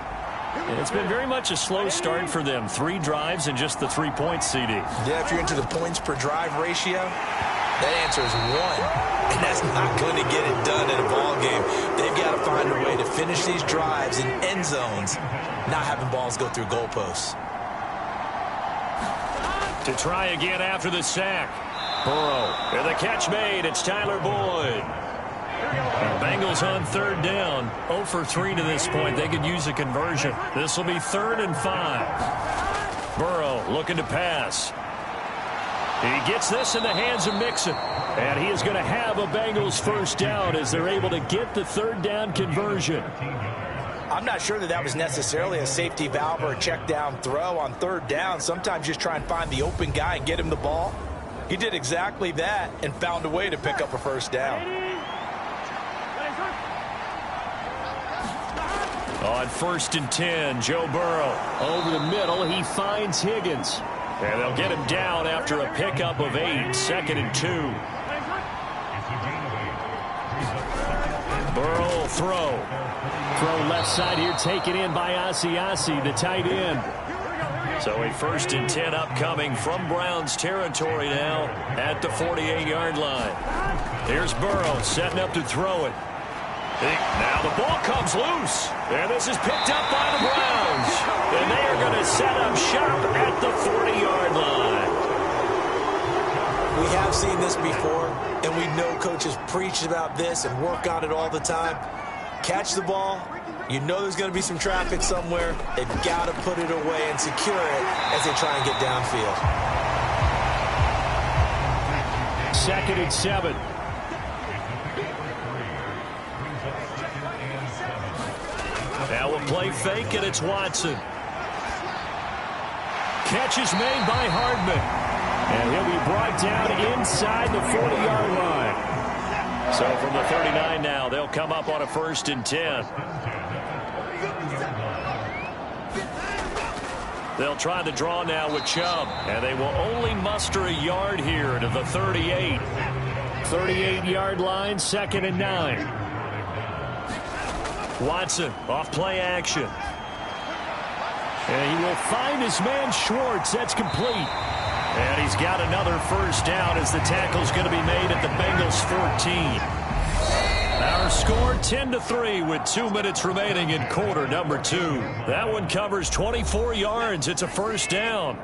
And it's been very much a slow start for them. 3 drives and just the 3 points, CD. Yeah, if you're into the points per drive ratio, that answer is 1. And that's not going to get it done in a ball game. They've got to find a way to finish these drives in end zones, not having balls go through goalposts. To try again after the sack. Burrow. And the catch made. It's Tyler Boyd. Bengals on 3rd down. 0 for 3 to this point. They could use a conversion. This will be 3rd and 5. Burrow looking to pass. He gets this in the hands of Mixon. And he is going to have a Bengals 1st down as they're able to get the 3rd down conversion. I'm not sure that was necessarily a safety valve or a check down throw on 3rd down. Sometimes just try and find the open guy and get him the ball. He did exactly that and found a way to pick up a 1st down. On 1st and 10, Joe Burrow. Over the middle, he finds Higgins. And they'll get him down after a pickup of 8. 2nd and 2. Burrow will throw. Throw left side here, taken in by Asiasi, the tight end. So a 1st and 10 upcoming from Browns territory now at the 48-yard line. Here's Burrow setting up to throw it. Now the ball comes loose. And this is picked up by the Browns. And they are going to set up shop at the 40-yard line. We have seen this before, and we know coaches preach about this and work on it all the time. Catch the ball. You know there's going to be some traffic somewhere. They've got to put it away and secure it as they try and get downfield. 2nd and 7. Now a play fake, and it's Watson. Catch is made by Hardman. And he'll be brought down inside the 40-yard line. So from the 39 now, they'll come up on a 1st and 10. They'll try the draw now with Chubb. And they will only muster a yard here to the 38. 38-yard line, 2nd and 9. Watson off play action. And he will find his man Schwartz. That's complete. And he's got another 1st down as the tackle's going to be made at the Bengals 14. Our score 10-3 with 2 minutes remaining in quarter number 2. That one covers 24 yards. It's a 1st down.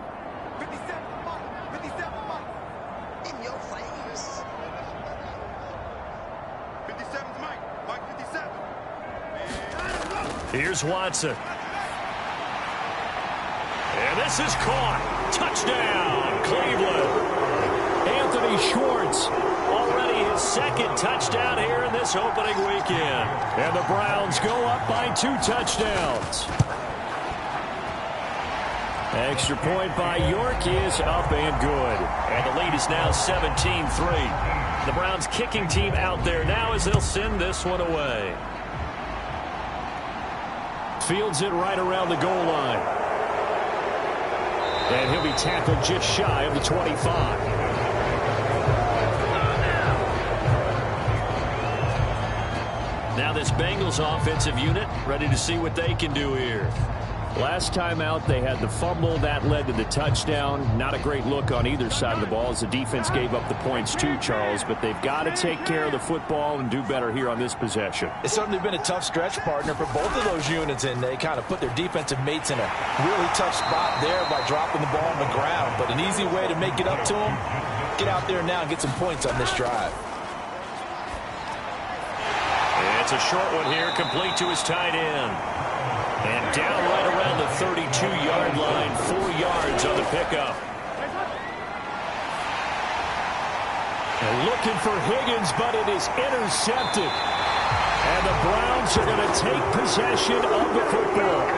Here's Watson. And this is caught. Touchdown, Cleveland. Anthony Schwartz, already his second touchdown here in this opening weekend. And the Browns go up by 2 touchdowns. Extra point by York is up and good. And the lead is now 17-3. The Browns kicking team out there now as they'll send this one away. Fields it right around the goal line. And he'll be tackled just shy of the 25. Now this Bengals offensive unit ready to see what they can do here. Last time out, they had the fumble. That led to the touchdown. Not a great look on either side of the ball as the defense gave up the points too, Charles. But they've got to take care of the football and do better here on this possession. It's certainly been a tough stretch, partner, for both of those units, and they kind of put their defensive mates in a really tough spot there by dropping the ball on the ground. But an easy way to make it up to them, get out there now and get some points on this drive. It's a short one here, complete to his tight end. And down right around the 32-yard line, 4 yards on the pickup. And looking for Higgins, but it is intercepted. And the Browns are going to take possession of the football.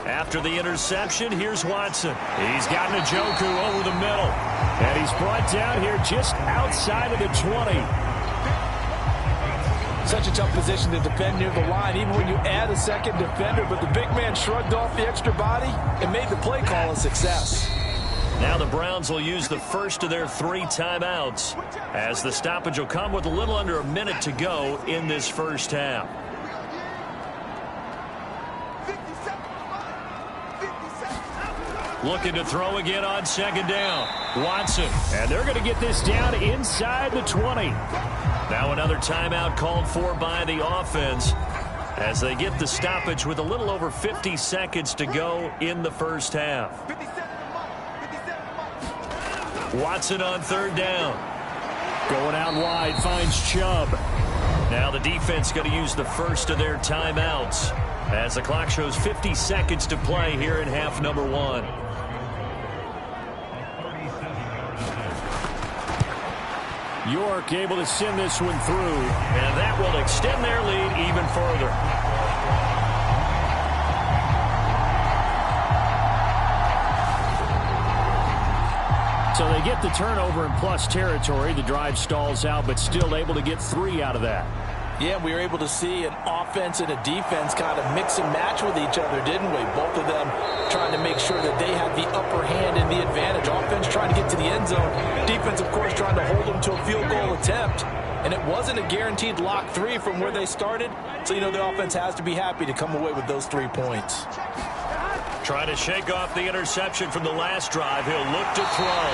After the interception, here's Watson. He's got Njoku over the middle. And he's brought down here just outside of the 20. Such a tough position to defend near the line, even when you add a second defender. But the big man shrugged off the extra body and made the play call a success. Now the Browns will use the first of their 3 timeouts, as the stoppage will come with a little under a minute to go in this first half. Looking to throw again on second down. Watson. And they're going to get this down inside the 20. Now another timeout called for by the offense as they get the stoppage with a little over 50 seconds to go in the first half. Watson on third down. Going out wide, finds Chubb. Now the defense going to use the first of their timeouts as the clock shows 50 seconds to play here in half number 1. York able to send this one through, and that will extend their lead even further. So they get the turnover in plus territory. The drive stalls out, but still able to get 3 out of that. Yeah, we were able to see an offense and a defense kind of mix and match with each other, didn't we? Both of them trying to make sure that they had the upper hand and the advantage. Offense trying to get to the end zone. Defense, of course, trying to hold them to a field goal attempt. And it wasn't a guaranteed lock 3 from where they started. So, you know, the offense has to be happy to come away with those 3 points. Trying to shake off the interception from the last drive. He'll look to throw.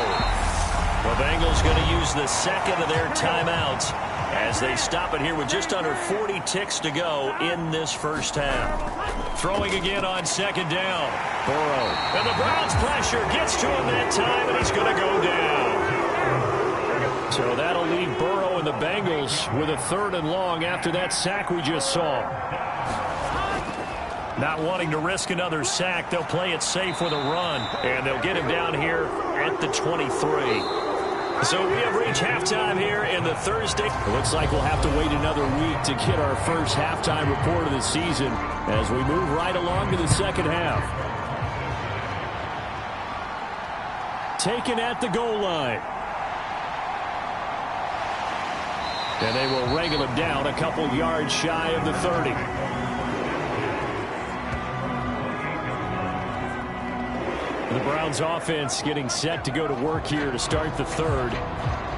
The Bengals going to use the second of their timeouts as they stop it here with just under 40 ticks to go in this first half. Throwing again on second down. Burrow. And the Browns' pressure gets to him that time, and he's going to go down. So that'll leave Burrow and the Bengals with a 3rd and long after that sack we just saw. Not wanting to risk another sack, they'll play it safe with a run, and they'll get him down here at the 23. So we have reached halftime here in the Thursday. It looks like we'll have to wait another week to get our first halftime report of the season as we move right along to the second half. Taken at the goal line. And they will wrangle him down a couple yards shy of the 30. The Browns offense getting set to go to work here to start the 3rd.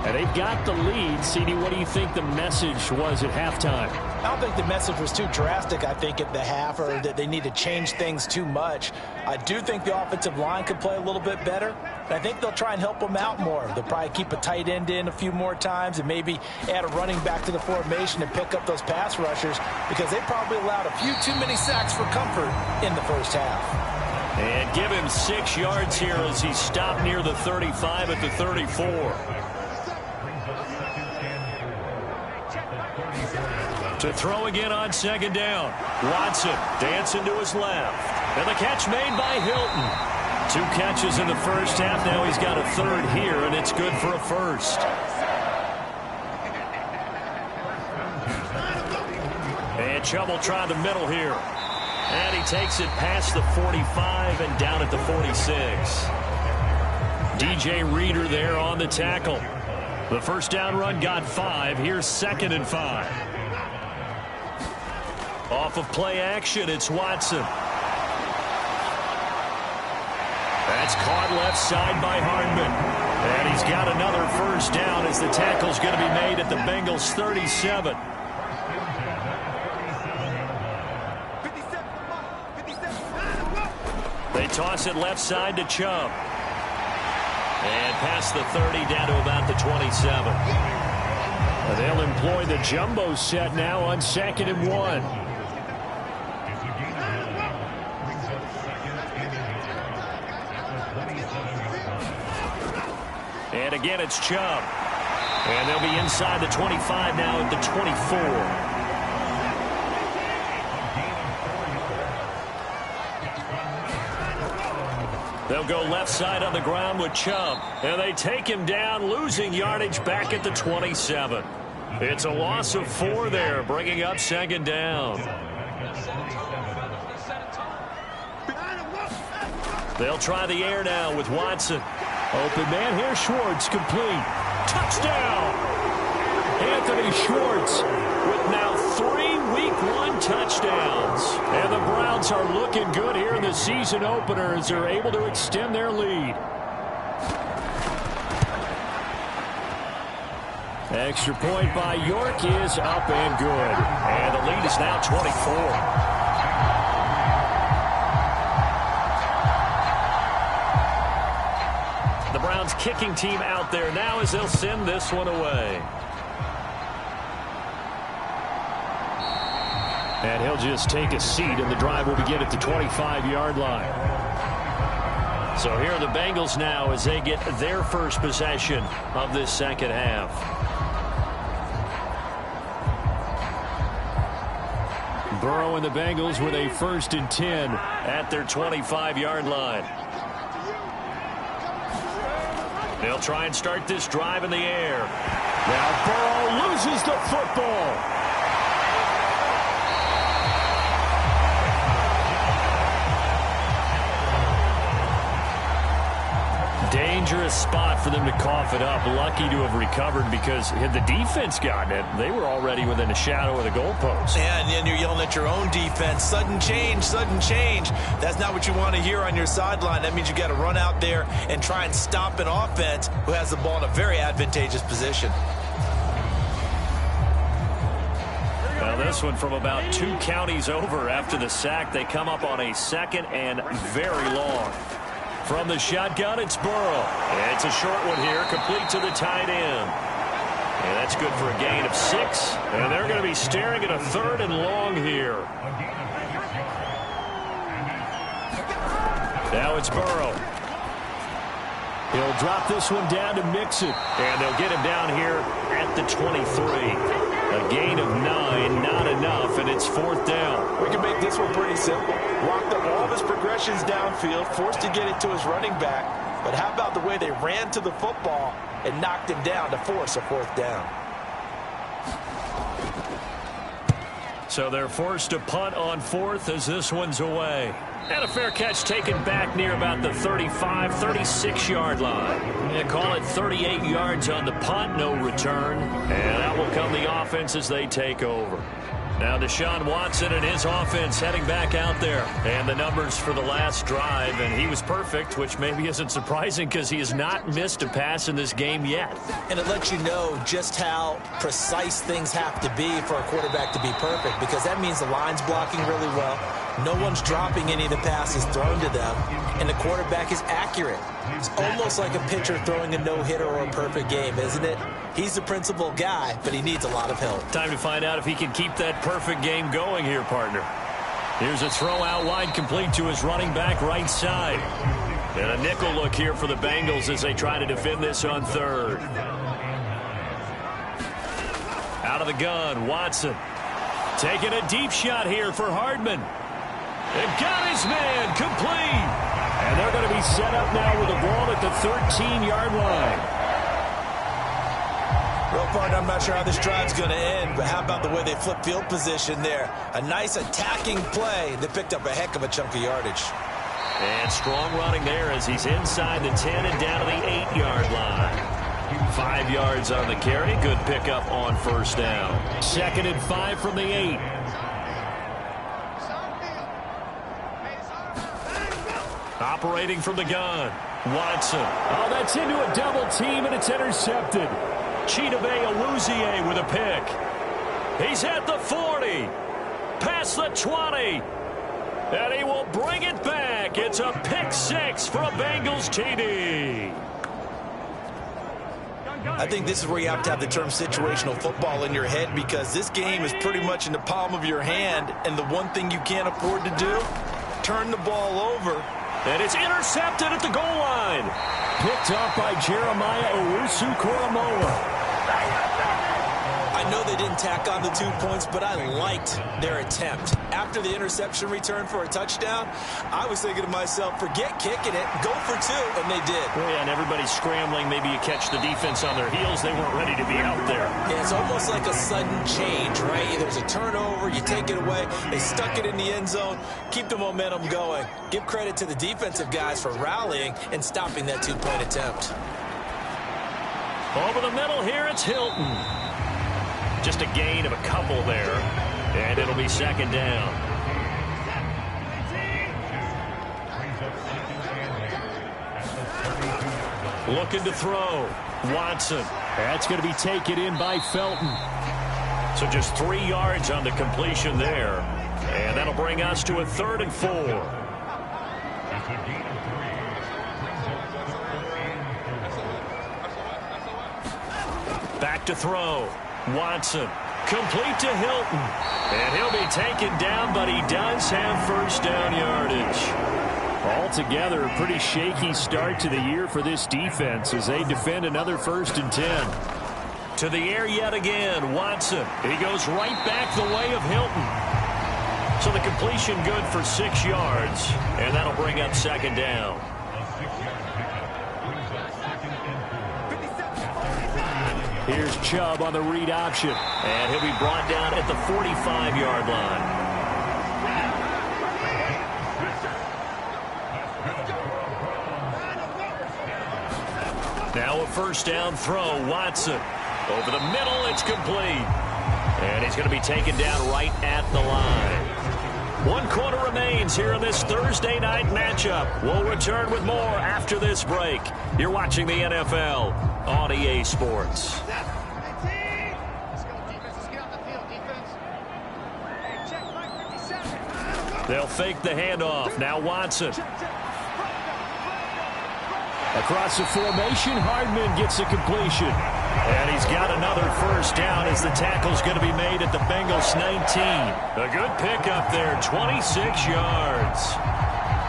And they've got the lead. CD, what do you think the message was at halftime? I don't think the message was too drastic, I think, at the half, or that they need to change things too much. I do think the offensive line could play a little bit better. And I think they'll try and help them out more. They'll probably keep a tight end in a few more times and maybe add a running back to the formation and pick up those pass rushers because they probably allowed a few too many sacks for comfort in the first half. And give him 6 yards here as he stopped near the 35 at the 34. To throw again on second down. Watson dancing to his left. And the catch made by Hilton. 2 catches in the first half. Now he's got a third here, and it's good for a first. And Chubb will try the middle here. And he takes it past the 45 and down at the 46. DJ Reader there on the tackle. The first down run got 5. Here's 2nd and 5. Off of play action, it's Watson. That's caught left side by Hardman. And he's got another first down as the tackle's going to be made at the Bengals' 37. They toss it left side to Chubb. And past the 30 down to about the 27. They'll employ the jumbo set now on 2nd and 1. And again, it's Chubb. And they'll be inside the 25 now at the 24. They'll go left side on the ground with Chubb. And they take him down, losing yardage back at the 27. It's a loss of 4 there, bringing up 2nd down. They'll try the air now with Watson. Open man here, Schwartz, complete. Touchdown! Anthony Schwartz with now 3 Week 1 touchdowns. And the Browns are looking good here in the season opener as they're able to extend their lead. Extra point by York is up and good. And the lead is now 24. The Browns kicking team out there now as they'll send this one away. And he'll just take a seat, and the drive will begin at the 25-yard line. So here are the Bengals now as they get their first possession of this second half. Burrow and the Bengals with a 1st and 10 at their 25-yard line. They'll try and start this drive in the air. Now Burrow loses the football. Dangerous spot for them to cough it up. Lucky to have recovered because had the defense gotten it, they were already within a shadow of the goalpost. And then you're yelling at your own defense. Sudden change, sudden change. That's not what you want to hear on your sideline. That means you got to run out there and try and stop an offense who has the ball in a very advantageous position. Now this one from about 2 counties over after the sack. They come up on a 2nd and very long. From the shotgun, it's Burrow. It's a short one here, complete to the tight end. And that's good for a gain of 6. And they're going to be staring at a 3rd and long here. Now it's Burrow. He'll drop this one down to Mixon. And they'll get him down here at the 23. A gain of 9, not enough, and it's 4th down. We can make this one pretty simple. Walked up all of his progressions downfield, forced to get it to his running back. But how about the way they ran to the football and knocked him down to force a 4th down? So they're forced to punt on 4th as this one's away. And a fair catch taken back near about the 35, 36-yard line. They call it 38 yards on the punt, no return. And out will come the offense as they take over. Now Deshaun Watson and his offense heading back out there. And the numbers for the last drive, and he was perfect, which maybe isn't surprising because he has not missed a pass in this game yet. And it lets you know just how precise things have to be for a quarterback to be perfect, because that means the line's blocking really well. No one's dropping any of the passes thrown to them, and the quarterback is accurate. It's almost like a pitcher throwing a no-hitter or a perfect game, isn't it? He's the principal guy, but he needs a lot of help. Time to find out if he can keep that perfect game going here, partner. Here's a throw out wide, complete to his running back right side. And a nickel look here for the Bengals as they try to defend this on third. Out of the gun, Watson. Taking a deep shot here for Hardman. And got his man, complete. And they're going to be set up now with the ball at the 13-yard line. Real partner, I'm not sure how this drive's going to end, but how about the way they flip field position there? A nice attacking play that picked up a heck of a chunk of yardage. And strong running there as he's inside the 10 and down to the 8-yard line. 5 yards on the carry. Good pickup on first down. 2nd and 5 from the 8. Operating from the gun, Watson. Oh, that's into a double team, and it's intercepted. Chidobe Awuzie with a pick. He's at the 40. Past the 20. And he will bring it back. It's a pick 6 for a Bengals TD. I think this is where you have to have the term situational football in your head, because this game is pretty much in the palm of your hand, and the one thing you can't afford to do, turn the ball over. And it's intercepted at the goal line. Picked off by Jeremiah Owusu-Koramoah. I know they didn't tack on the 2 points, but I liked their attempt. After the interception return for a touchdown, I was thinking to myself, forget kicking it, go for 2, and they did. Well, yeah, and everybody's scrambling. Maybe you catch the defense on their heels. They weren't ready to be out there. Yeah, it's almost like a sudden change, right? There's a turnover, you take it away, they stuck it in the end zone, keep the momentum going. Give credit to the defensive guys for rallying and stopping that 2-point attempt. Over the middle here, it's Hilton. Just a gain of a couple there, and it'll be 2nd down. Looking to throw. Watson. That's going to be taken in by Felton. So just 3 yards on the completion there, and that'll bring us to a 3rd and 4. Back to throw. Watson, complete to Hilton. And he'll be taken down, but he does have first down yardage. Altogether, a pretty shaky start to the year for this defense as they defend another 1st and 10. To the air yet again, Watson. He goes right back the way of Hilton. So the completion good for 6 yards, and that'll bring up 2nd down. Here's Chubb on the read option. And he'll be brought down at the 45-yard line. Now a first down throw, Watson. Over the middle, it's complete. And he's going to be taken down right at the line. 1 quarter remains here in this Thursday night matchup. We'll return with more after this break. You're watching the NFL on EA Sports. They'll fake the handoff. Now Watson. Across the formation, Hardman gets a completion. And he's got another first down as the tackle's going to be made at the Bengals 19. A good pickup there, 26 yards.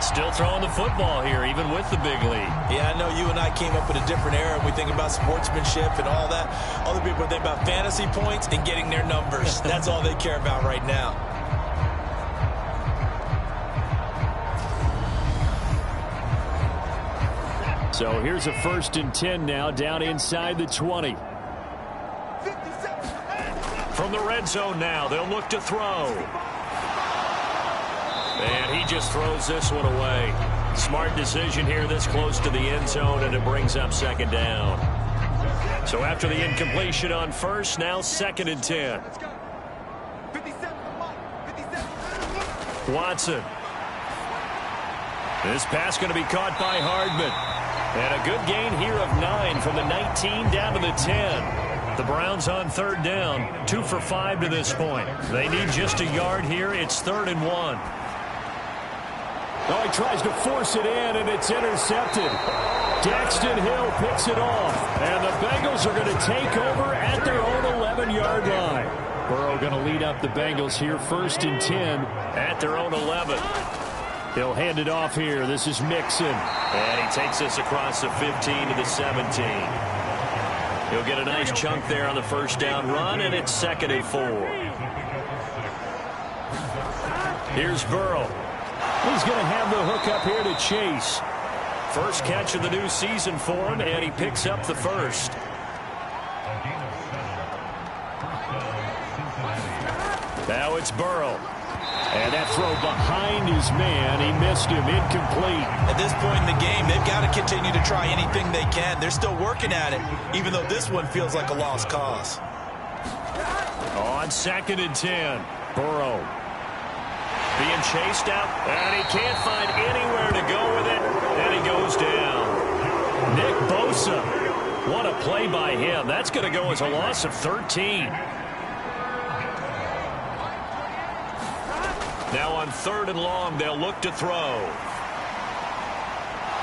Still throwing the football here, even with the big lead. Yeah, I know you and I came up in a different era, and we think about sportsmanship and all that. Other people think about fantasy points and getting their numbers. That's all they care about right now. So here's a 1st and 10 now, down inside the 20. From the red zone now, they'll look to throw. And he just throws this one away. Smart decision here this close to the end zone, and it brings up 2nd down. So after the incompletion on first, now 2nd and 10. Watson. This pass going to be caught by Hardman. And a good gain here of 9 from the 19 down to the 10. The Browns on 3rd down, 2 for 5 to this point. They need just a yard here. It's 3rd and 1. Oh, he tries to force it in, and it's intercepted. Daxton Hill picks it off, and the Bengals are going to take over at their own 11-yard line. Burrow going to lead up the Bengals here, 1st and 10 at their own 11. He'll hand it off here. This is Mixon. And he takes us across the 15 to the 17. He'll get a nice chunk there on the first down run, and it's 2nd and 4. Here's Burrow. He's going to have the hook up here to Chase. First catch of the new season for him, and he picks up the first. Now it's Burrow. And that throw behind his man, he missed him, incomplete. At this point in the game, they've got to continue to try anything they can. They're still working at it, even though this one feels like a lost cause. On 2nd and 10, Burrow being chased out, and he can't find anywhere to go with it, and he goes down. Nick Bosa. What a play by him. That's going to go as a loss of 13. Now on 3rd and long, they'll look to throw.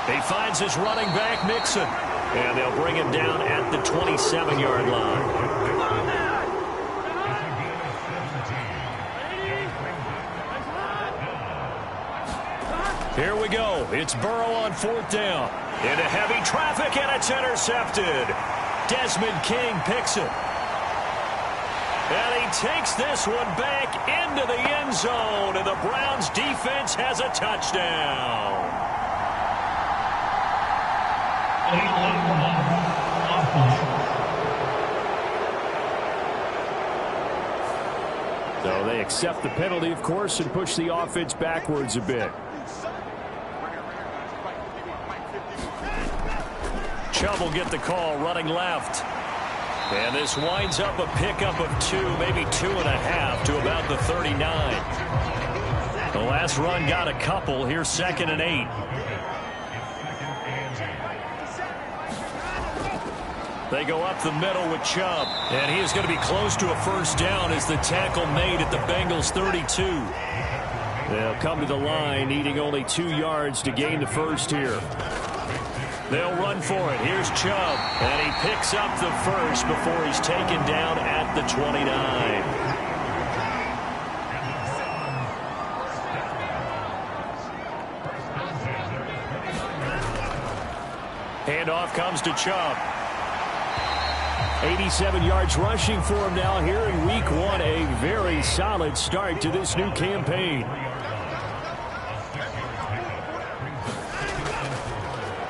He finds his running back, Mixon, and they'll bring him down at the 27-yard line. Here we go. It's Burrow on 4th down. Into heavy traffic, and it's intercepted. Desmond King picks it. And he takes this one back into the end zone, and the Browns defense has a touchdown. So they accept the penalty, of course, and push the offense backwards a bit. Chubb will get the call running left. And this winds up a pickup of 2, maybe 2.5 to about the 39. The last run got a couple. Here's 2nd and 8. They go up the middle with Chubb. And he is going to be close to a first down as the tackle made at the Bengals 32. They'll come to the line, needing only 2 yards to gain the first here. They'll run for it. Here's Chubb. And he picks up the first before he's taken down at the 29. Handoff comes to Chubb. 87 yards rushing for him now here in week 1. A very solid start to this new campaign.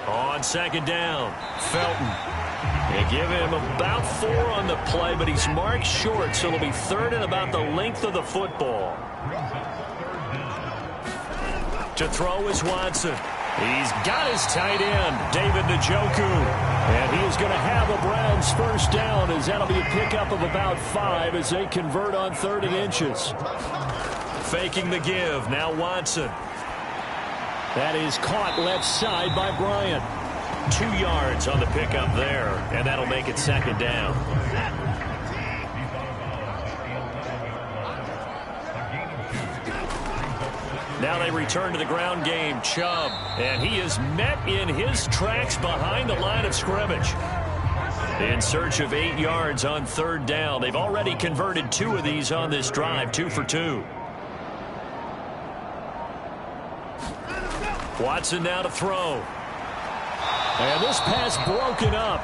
On 2nd down, Felton. They give him about 4 on the play, but he's marked short, so it'll be 3rd and about the length of the football. To throw is Watson. He's got his tight end, David Njoku. And he is going to have a Browns first down, as that'll be a pickup of about 5 as they convert on 3rd and inches. Faking the give, now Watson. That is caught left side by Bryant. 2 yards on the pickup there, and that'll make it 2nd down. Now they return to the ground game. Chubb, and he is met in his tracks behind the line of scrimmage. In search of 8 yards on 3rd down. They've already converted 2 of these on this drive, 2 for 2. Watson now to throw. And this pass broken up.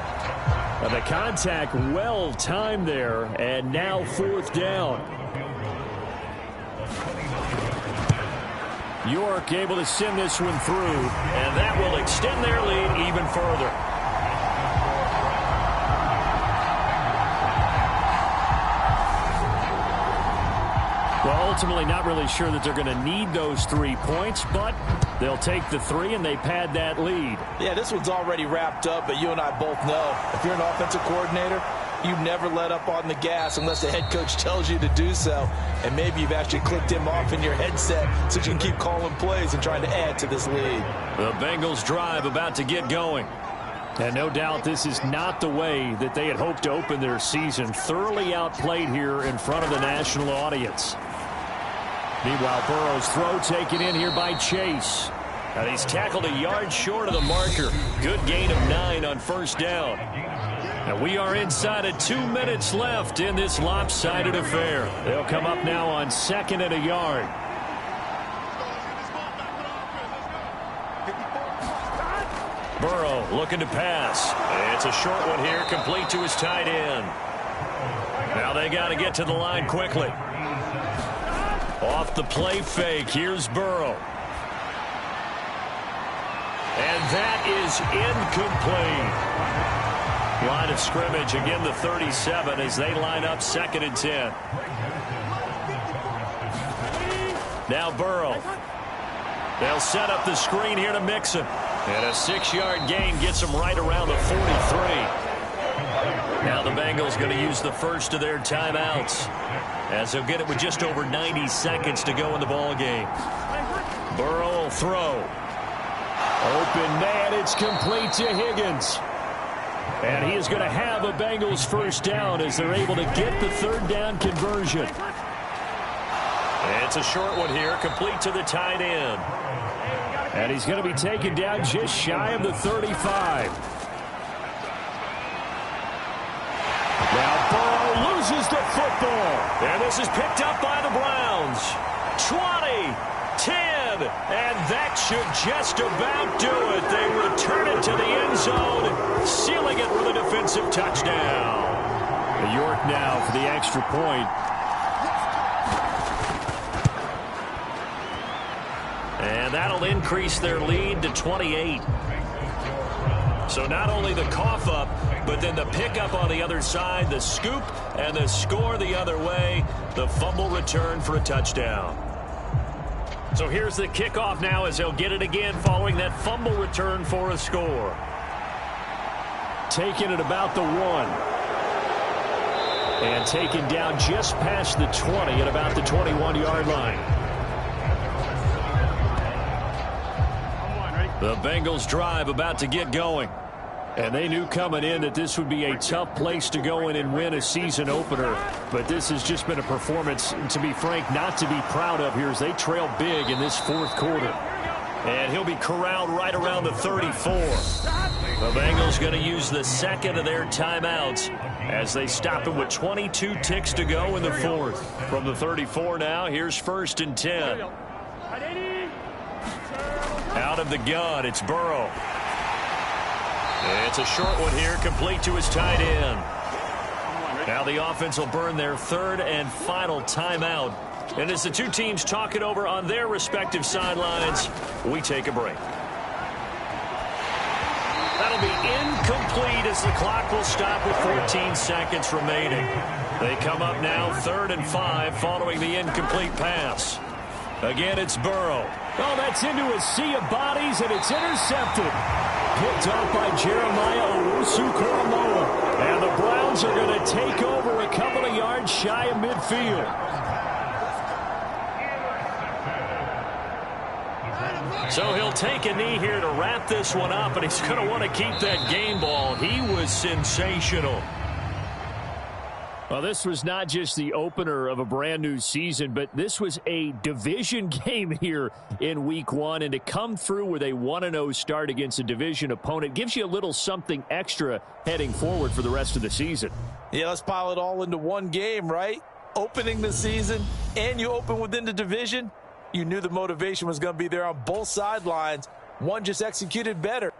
And the contact well timed there, and now 4th down. York able to send this one through, and that will extend their lead even further. Well, ultimately not really sure that they're going to need those 3 points, but they'll take the 3 and they pad that lead. Yeah, this one's already wrapped up, but you and I both know if you're an offensive coordinator, you never let up on the gas unless the head coach tells you to do so. And maybe you've actually clicked him off in your headset so you can keep calling plays and trying to add to this lead. The Bengals drive about to get going. And no doubt this is not the way that they had hoped to open their season. Thoroughly outplayed here in front of the national audience. Meanwhile, Burrow's throw taken in here by Chase. And he's tackled a yard short of the marker. Good gain of 9 on 1st down. And we are inside of 2 minutes left in this lopsided affair. They'll come up now on 2nd and a yard. Burrow looking to pass. It's a short one here, complete to his tight end. Now they got to get to the line quickly. Off the play fake, here's Burrow. And that is incomplete. Line of scrimmage, again the 37 as they line up 2nd and 10. Now Burrow. They'll set up the screen here to Mixon. And a 6-yard gain gets them right around the 43. Now the Bengals going to use the first of their timeouts as they'll get it with just over 90 seconds to go in the ball game. Burrow will throw. Open man, it's complete to Higgins. And he is going to have a Bengals first down as they're able to get the 3rd down conversion. It's a short one here, complete to the tight end. And he's going to be taken down just shy of the 35. Now Burrow loses the football. And this is picked up by the Browns. 20, 10, and that should just about do it. They return it to the end zone, sealing it with a defensive touchdown. York now for the extra point. And that'll increase their lead to 28. So not only the cough up, but then the pickup on the other side, the scoop, and the score the other way, the fumble return for a touchdown. So here's the kickoff now as they'll get it again following that fumble return for a score. Taking it about the 1. And taken down just past the 20 at about the 21-yard line. The Bengals drive about to get going. And they knew coming in that this would be a tough place to go in and win a season opener. But this has just been a performance, to be frank, not to be proud of here as they trail big in this 4th quarter. And he'll be corralled right around the 34. The Bengals going to use the 2nd of their timeouts as they stop him with 22 ticks to go in the 4th. From the 34 now, here's 1st and 10. Out of the gun, it's Burrow. It's a short one here, complete to his tight end. Now the offense will burn their 3rd and final timeout. And as the two teams talk it over on their respective sidelines, we take a break. That'll be incomplete as the clock will stop with 14 seconds remaining. They come up now 3rd and 5 following the incomplete pass. Again, it's Burrow. Oh, that's into a sea of bodies, and it's intercepted. Picked off by Jeremiah Owusu-Koramoah. And the Browns are going to take over a couple of yards shy of midfield. So he'll take a knee here to wrap this one up, and he's going to want to keep that game ball. He was sensational. Well, this was not just the opener of a brand new season, but this was a division game here in week 1. And to come through with a 1-0 start against a division opponent gives you a little something extra heading forward for the rest of the season. Yeah, let's pile it all into one game, right? Opening the season, and you open within the division. You knew the motivation was going to be there on both sidelines. One just executed better.